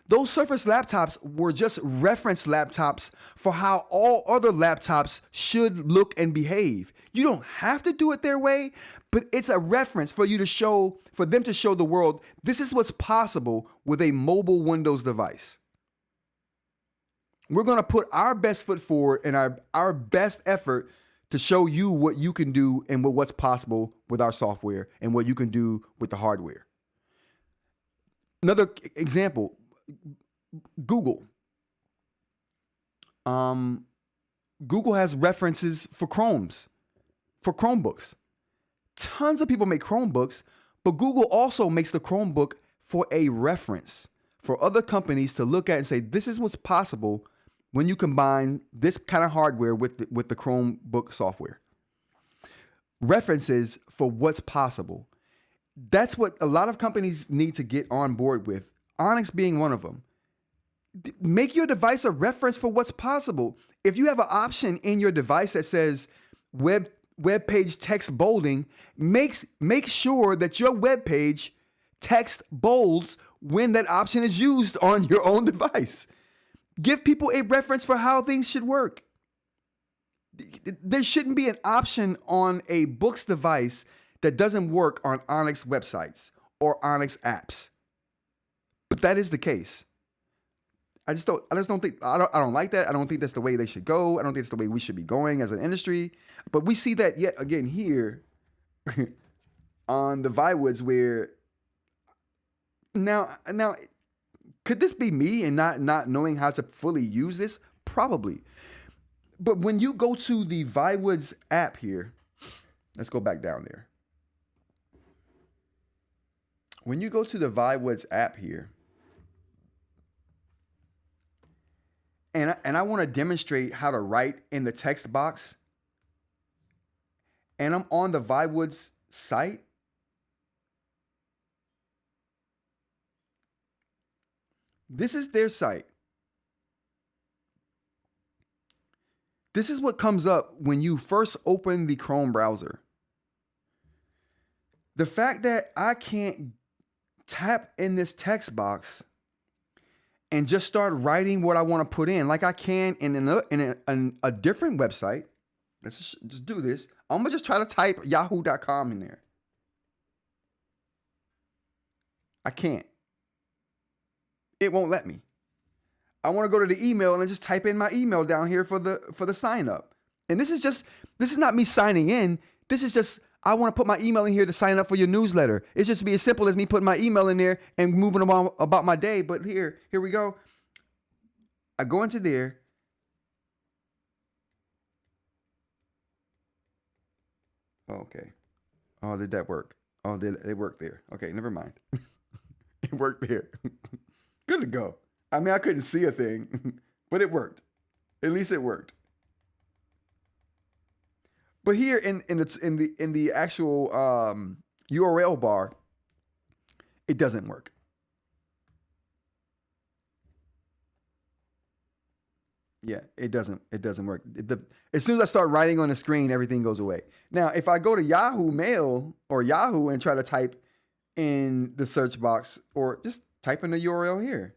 Those Surface laptops were just reference laptops for how all other laptops should look and behave. You don't have to do it their way, but it's a reference for them to show the world, this is what's possible with a mobile Windows device. We're going to put our best foot forward and our best effort to show you what you can do and what's possible with our software and what you can do with the hardware. Another example, Google. Google has references for Chromebooks. Tons of people make Chromebooks, but Google also makes the Chromebook for a reference for other companies to look at and say, this is what's possible when you combine this kind of hardware with the Chromebook software. References for what's possible. That's what a lot of companies need to get on board with, Onyx being one of them. Make your device a reference for what's possible. If you have an option in your device that says web page text bolding, make sure that your web page text bolds when that option is used on your own device. Give people a reference for how things should work. There shouldn't be an option on a Boox device that doesn't work on Onyx websites or Onyx apps. But that is the case. I don't like that. I don't think that's the way they should go. I don't think it's the way we should be going as an industry. But we see that yet again here on the Viwoods, where now could this be me and not knowing how to fully use this? Probably. But when you go to the Viwoods app here, let's go back down there. When you go to the Viwoods app here, and I want to demonstrate how to write in the text box, and I'm on the Viwoods site, this is their site. This is what comes up when you first open the Chrome browser. The fact that I can't tap in this text box and just start writing what I want to put in like I can in a different website. Let's just do this. I'm going to just try to type yahoo.com in there. I can't. It won't let me. I want to go to the email and just type in my email down here for the sign up, And this is not me signing in. This is just, I want to put my email in here to sign up for your newsletter. It's just to be as simple as me putting my email in there and moving on about my day. But here we go. I go into there. Okay. Oh, did that work? Oh, it worked there. Okay, never mind. It worked there. Good to go. I mean, I couldn't see a thing, but it worked. At least it worked. But here in the actual URL bar, it doesn't work. Yeah, it doesn't work. As soon as I start writing on the screen, everything goes away. Now, if I go to Yahoo Mail or Yahoo and try to type in the search box or just type in the URL here.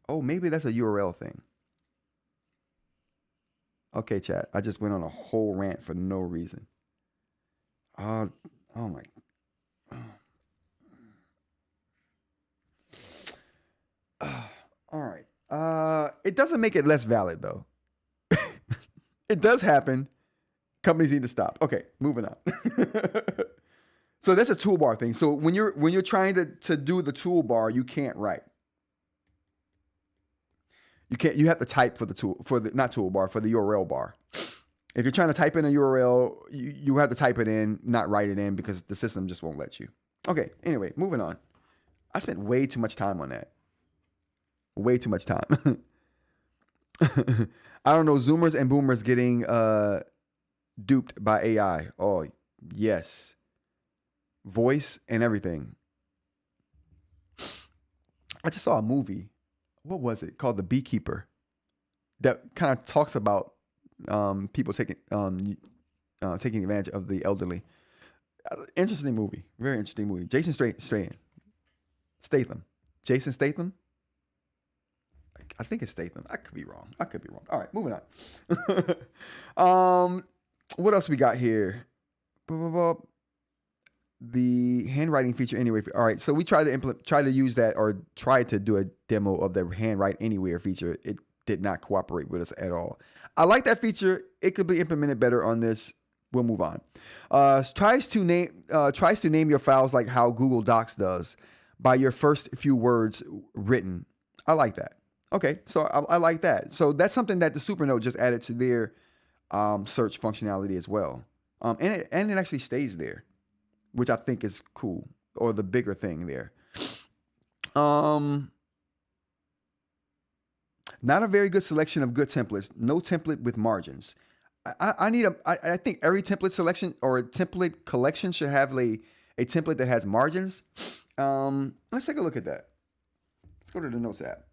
Oh, maybe that's a URL thing. Okay, chat. I just went on a whole rant for no reason. Oh my. All right. It doesn't make it less valid though. It does happen. Companies need to stop. Okay, moving on. So that's a toolbar thing. So when you're trying to do the toolbar, you can't write. You have to type for the not toolbar, for the URL bar. If you're trying to type in a URL, you have to type it in, not write it in, because the system just won't let you. Okay, anyway, moving on. I spent way too much time on that. Way too much time. I don't know, Zoomers and Boomers getting duped by AI. Oh, yes. Voice and everything. I just saw a movie. What was it? Called The Beekeeper. That kind of talks about people taking advantage of the elderly. Interesting movie. Very interesting movie. Jason Statham. Jason Statham? I think it's Statham. I could be wrong. All right, moving on. What else we got here? The handwriting feature anywhere. All right, so we tried to use that, or tried to do a demo of the handwrite anywhere feature. It did not cooperate with us at all. I like that feature. It could be implemented better on this. We'll move on. Tries to name your files like how Google Docs does, by your first few words written. I like that. Okay, so I like that. So that's something that the Supernote just added to their search functionality as well. And it actually stays there, which I think is cool, or the bigger thing there. Not a very good selection of good templates. No template with margins. I think every template selection or template collection should have a template that has margins. Let's take a look at that. Let's go to the Notes app.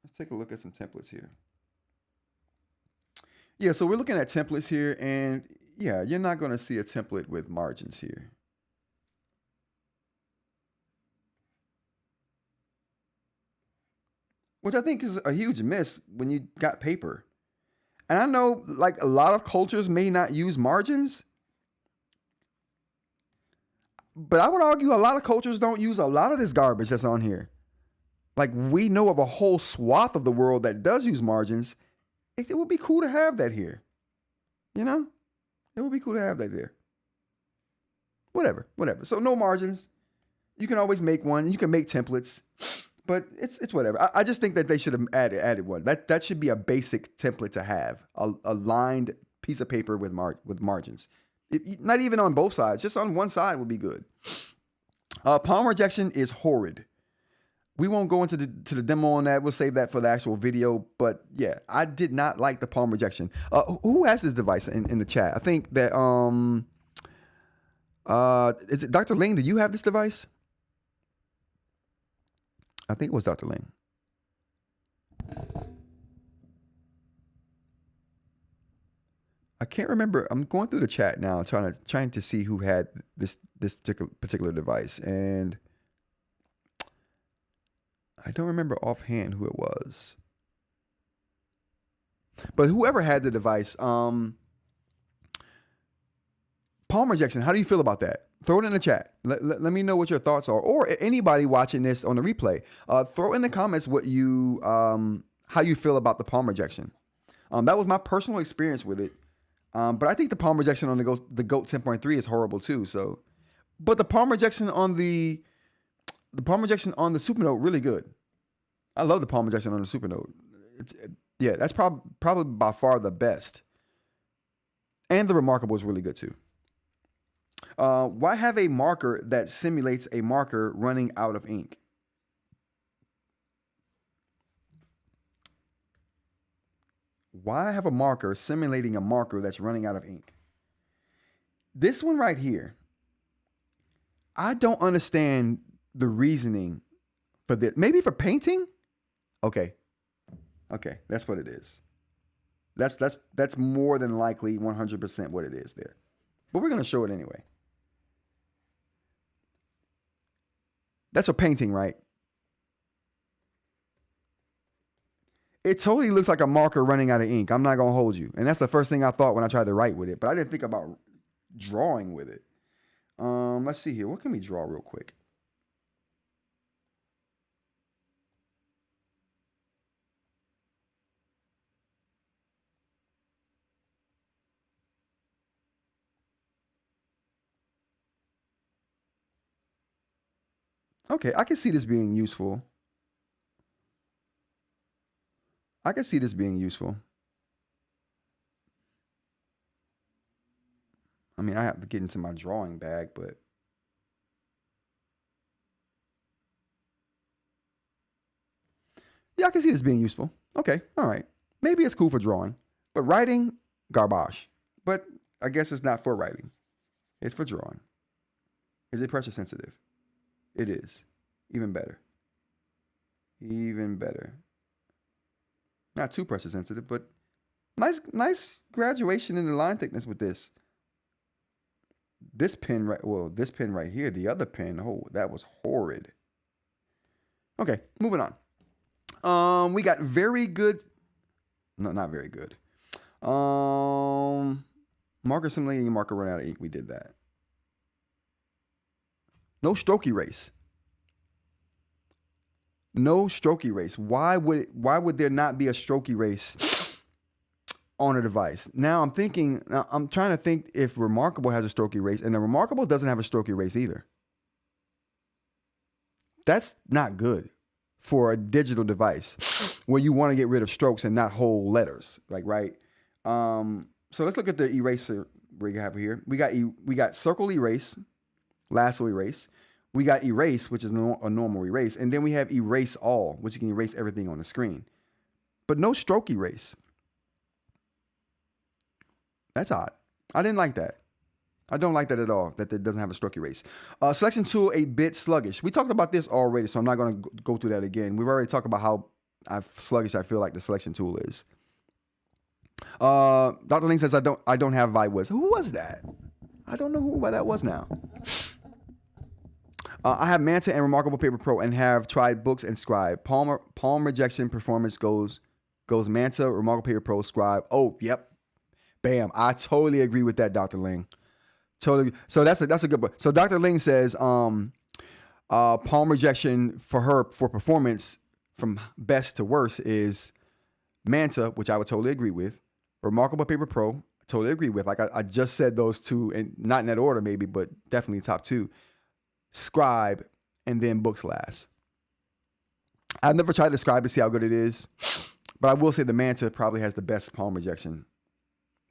Let's take a look at some templates here. Yeah, so we're looking at templates here, and yeah, you're not going to see a template with margins here. Which I think is a huge miss when you got paper. And I know like a lot of cultures may not use margins, but I would argue a lot of cultures don't use a lot of this garbage that's on here. Like, we know of a whole swath of the world that does use margins. It would be cool to have that here. You know? It would be cool to have that there. Whatever. So no margins. You can always make one. You can make templates. But it's whatever. I just think that they should have added one. That should be a basic template to have. A lined piece of paper with margins. Not even on both sides. Just on one side would be good. Palm rejection is horrid. We won't go into the demo on that. We'll save that for the actual video. But yeah, I did not like the palm rejection. Who has this device in the chat? I think that is it Dr. Ling? Do you have this device? I think it was Dr. Ling. I can't remember. I'm going through the chat now, trying to see who had this particular device, and I don't remember offhand who it was. But whoever had the device, palm rejection, how do you feel about that? Throw it in the chat. Let me know what your thoughts are. Or anybody watching this on the replay, throw in the comments what you how you feel about the palm rejection. That was my personal experience with it. But I think the palm rejection on the GOAT 10.3 is horrible too. So, but the palm rejection on the Supernote really good. I love the palm rejection on the Supernote. Yeah, that's probably by far the best. And the Remarkable is really good too. Why have a marker that simulates a marker running out of ink? Why have a marker simulating a marker that's running out of ink? This one right here, I don't understand the reasoning for this. Maybe for painting? Okay, that's what it is. That's more than likely 100% what it is there. But we're going to show it anyway. That's for painting, right? It totally looks like a marker running out of ink. I'm not going to hold you. And that's the first thing I thought when I tried to write with it. But I didn't think about drawing with it. Let's see here. What can we draw real quick? Okay, I can see this being useful. I can see this being useful. I mean, I have to get into my drawing bag, but yeah, I can see this being useful. Okay, all right. Maybe it's cool for drawing, but writing, garbage. But I guess it's not for writing. It's for drawing. Is it pressure sensitive? It is. Even better. Even better. Not too pressure sensitive, but nice graduation in the line thickness with this. This pen right here, the other pen, oh, that was horrid. Okay, moving on. We got very good. No, not very good. Marker simulating marker run out of ink. We did that. No stroke erase. No stroke erase. Why would there not be a stroke erase on a device? Now I'm trying to think if Remarkable has a stroke erase, and the Remarkable doesn't have a stroke erase either. That's not good for a digital device where you want to get rid of strokes and not whole letters, like, right? So let's look at the eraser we have here. We got circle erase, lasso erase. We got erase, which is a normal erase. And then we have erase all, which you can erase everything on the screen. But no stroke erase. That's odd. I didn't like that. I don't like that at all, that it doesn't have a stroke erase. Selection tool, a bit sluggish. We talked about this already, so I'm not going to go through that again. We've already talked about how sluggish I feel like the selection tool is. Dr. Ling says, I don't have Viwoods. Who was that? I don't know who that was now. I have Manta and Remarkable Paper Pro and have tried Boox and Scribe. Palm rejection performance goes Manta, Remarkable Paper Pro, Scribe. Oh, yep. Bam. I totally agree with that, Dr. Ling. Totally. So that's a good book. So Dr. Ling says palm rejection for performance from best to worst is Manta, which I would totally agree with. Remarkable Paper Pro, totally agree with. Like I just said those two, and not in that order maybe, but definitely top two. Scribe, and then Boox last. I've never tried the Scribe to see how good it is, but I will say the Manta probably has the best palm rejection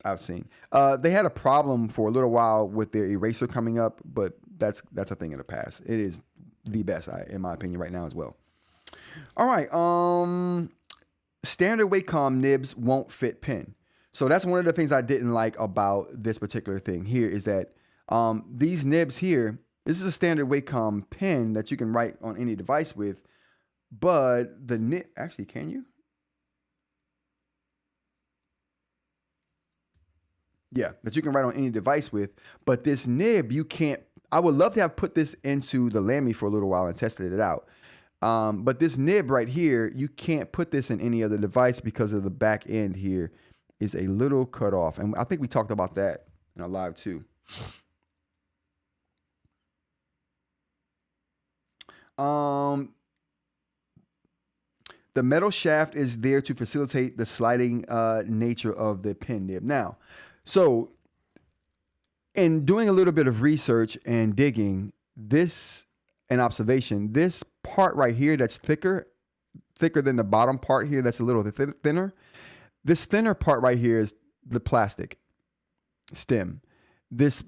I've seen. They had a problem for a little while with their eraser coming up, but that's a thing in the past. It is the best, in my opinion, right now as well. All right. Standard Wacom nibs won't fit pen. So that's one of the things I didn't like about this particular thing here is that these nibs here, this is a standard Wacom pen that you can write on any device with, but the nib, actually, can you? Yeah, that you can write on any device with, but this nib, you can't. I would love to have put this into the Lamy for a little while and tested it out. But this nib right here, you can't put this in any other device because of the back end here is a little cut off. And I think we talked about that in our live too. The metal shaft is there to facilitate the sliding nature of the pen nib. Now, so in doing a little bit of research and digging, an observation, this part right here that's thicker than the bottom part here that's a little thinner. This thinner part right here is the plastic stem. This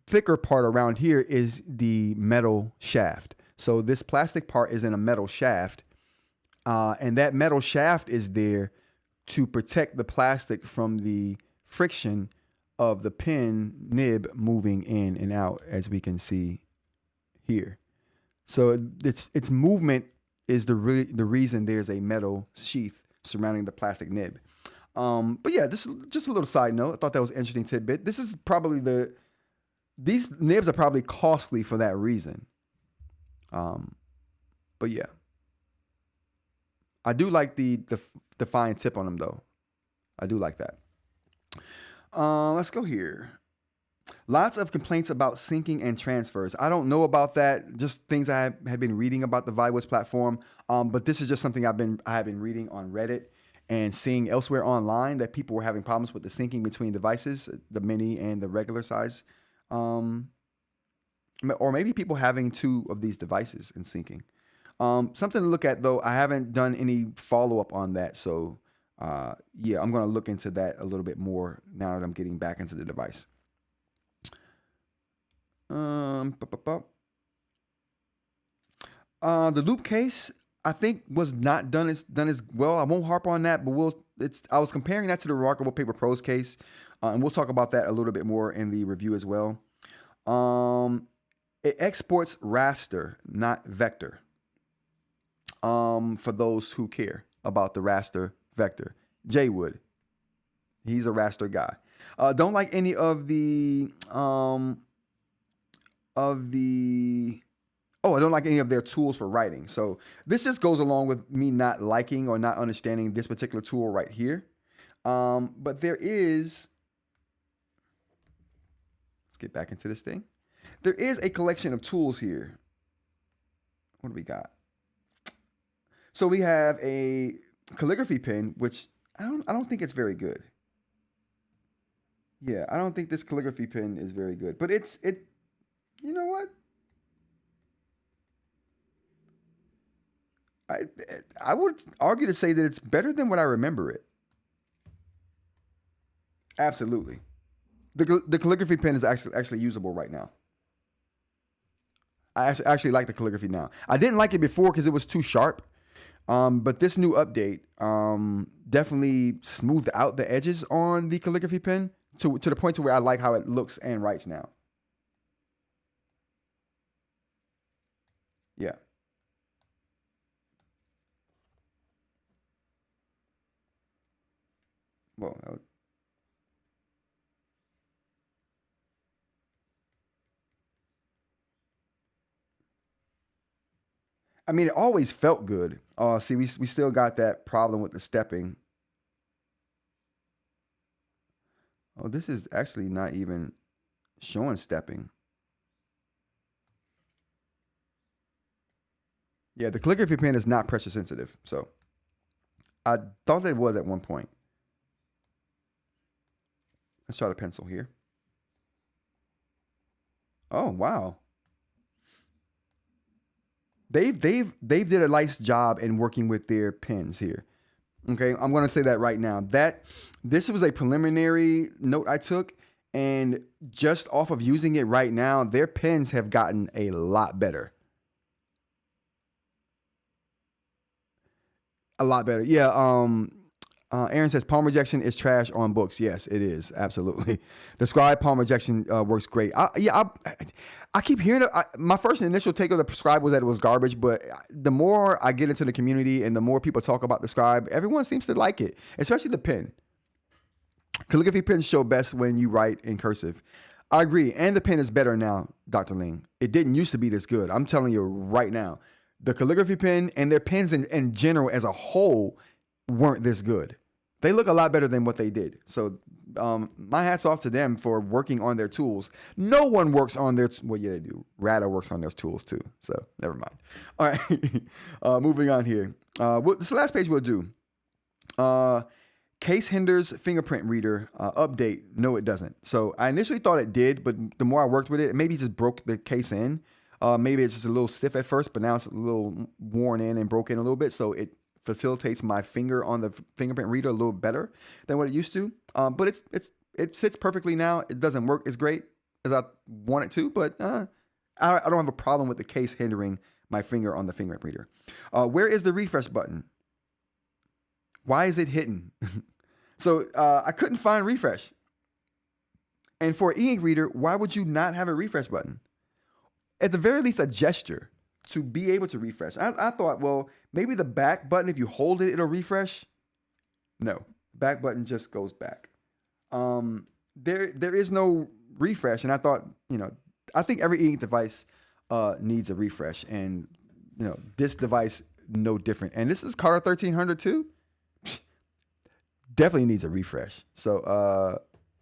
thicker part around here is the metal shaft. So this plastic part is in a metal shaft, and that metal shaft is there to protect the plastic from the friction of the pen nib moving in and out, as we can see here. So its movement is the reason there's a metal sheath surrounding the plastic nib. But yeah, this is just a little side note. I thought that was an interesting tidbit. This is probably these nibs are probably costly for that reason. But yeah, I do like the fine tip on them though. I do like that. Let's go here. Lots of complaints about syncing and transfers. I don't know about that. Just things I had been reading about the Viwoods platform. But this is just something I have been reading on Reddit and seeing elsewhere online that people were having problems with the syncing between devices, the mini and the regular size. Or maybe people having two of these devices and syncing. Something to look at though. I haven't done any follow up on that. So yeah, I'm going to look into that a little bit more now that I'm getting back into the device. The loop case, I think, was not done as well. I won't harp on that, but I was comparing that to the Remarkable Paper Pros case, and we'll talk about that a little bit more in the review as well. It exports raster, not vector. For those who care about the raster vector, Jay would. He's a raster guy. Don't like any of the I don't like any of their tools for writing. So this just goes along with me not liking or not understanding this particular tool right here. But there is, let's get back into this thing. There is a collection of tools here. What do we got? So we have a calligraphy pen, which I don't think it's very good. Yeah, I don't think this calligraphy pen is very good, but you know what? I would argue to say that it's better than what I remember it. Absolutely. The calligraphy pen is actually usable right now. I actually like the calligraphy now. I didn't like it before because it was too sharp. But this new update definitely smoothed out the edges on the calligraphy pen to the point to where I like how it looks and writes now. Yeah. Well, I mean, it always felt good. See, we still got that problem with the stepping. Oh, this is actually not even showing stepping. Yeah, the calligraphy pen is not pressure sensitive. So I thought that it was at one point. Let's try the pencil here. Oh, wow. They've did a nice job in working with their pens here. Okay, I'm going to say that right now. This was a preliminary note I took, and just off of using it right now, their pens have gotten a lot better. A lot better. Yeah. Aaron says palm rejection is trash on books. Yes, it is. Absolutely. The scribe palm rejection works great. I keep hearing it. My first initial take of the scribe was that it was garbage, but the more I get into the community and the more people talk about the scribe, everyone seems to like it, especially the pen. Calligraphy pens show best when you write in cursive. I agree. And the pen is better now, Dr. Ling. It didn't used to be this good. I'm telling you right now. The calligraphy pen and their pens in general as a whole weren't this good. They look a lot better than what they did. So my hat's off to them for working on their tools. No one works on their, well, yeah, they do. Ratta works on those tools too. So never mind. All right, moving on here. This is the last page we'll do. Case hinders fingerprint reader update. No, it doesn't. So I initially thought it did, but the more I worked with it, maybe it just broke the case in. Maybe it's just a little stiff at first, but now it's a little worn in and broken a little bit. So it facilitates my finger on the fingerprint reader a little better than what it used to. But it sits perfectly now. It doesn't work as great as I want it to, but I don't have a problem with the case hindering my finger on the fingerprint reader. Where is the refresh button? Why is it hidden? So I couldn't find refresh. And for an eInk reader, why would you not have a refresh button? At the very least, a gesture to be able to refresh. I thought, well, maybe the back button, if you hold it, it'll refresh. No, back button just goes back. There is no refresh. And I thought, I think every eInk device needs a refresh. And, this device, no different. And this is Carter 1300 too. Definitely needs a refresh. So,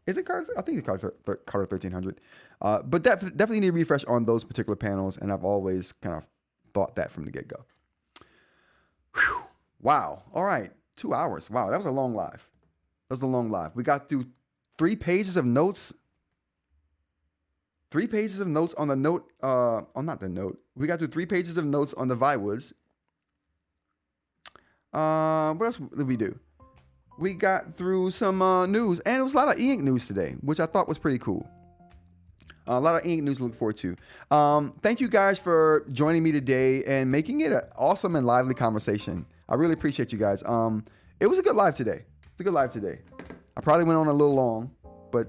is it Carter? I think it's Carter 1300. But definitely need a refresh on those particular panels. And I've always kind of thought that from the get-go. Whew. Wow. All right. 2 hours. Wow. That was a long live. We got through 3 pages of notes. 3 pages of notes on the note. Not the note. We got through 3 pages of notes on the Viwoods. What else did we do? We got through some news, and it was a lot of eInk news today, which I thought was pretty cool. A lot of eInk news to look forward to. Thank you guys for joining me today and making it an awesome and lively conversation. I really appreciate you guys. It was a good live today. I probably went on a little long, but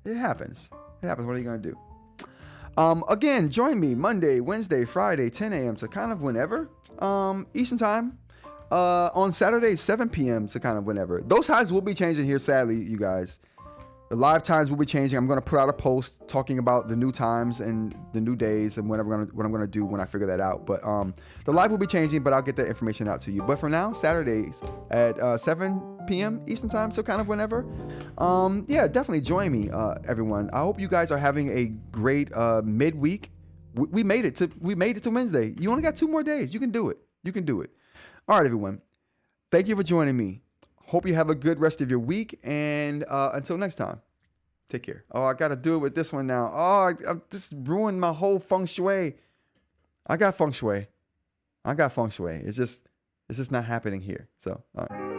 it happens. What are you going to do? Again, join me Monday, Wednesday, Friday, 10 a.m. to kind of whenever, Eastern time. On Saturday, 7 p.m. to kind of whenever. Those times will be changing here, sadly, you guys. The live times will be changing. I'm going to put out a post talking about the new times and the new days and what I'm going to do when I figure that out. But the live will be changing, but I'll get that information out to you. But for now, Saturdays at 7 p.m. Eastern time, so kind of whenever. Yeah, definitely join me, everyone. I hope you guys are having a great midweek. We made it to Wednesday. You only got 2 more days. You can do it. All right, everyone. Thank you for joining me. Hope you have a good rest of your week. And until next time, take care. Oh, I got to do it with this one now. Oh, I just ruined my whole feng shui. I got feng shui. It's just not happening here. So, all right.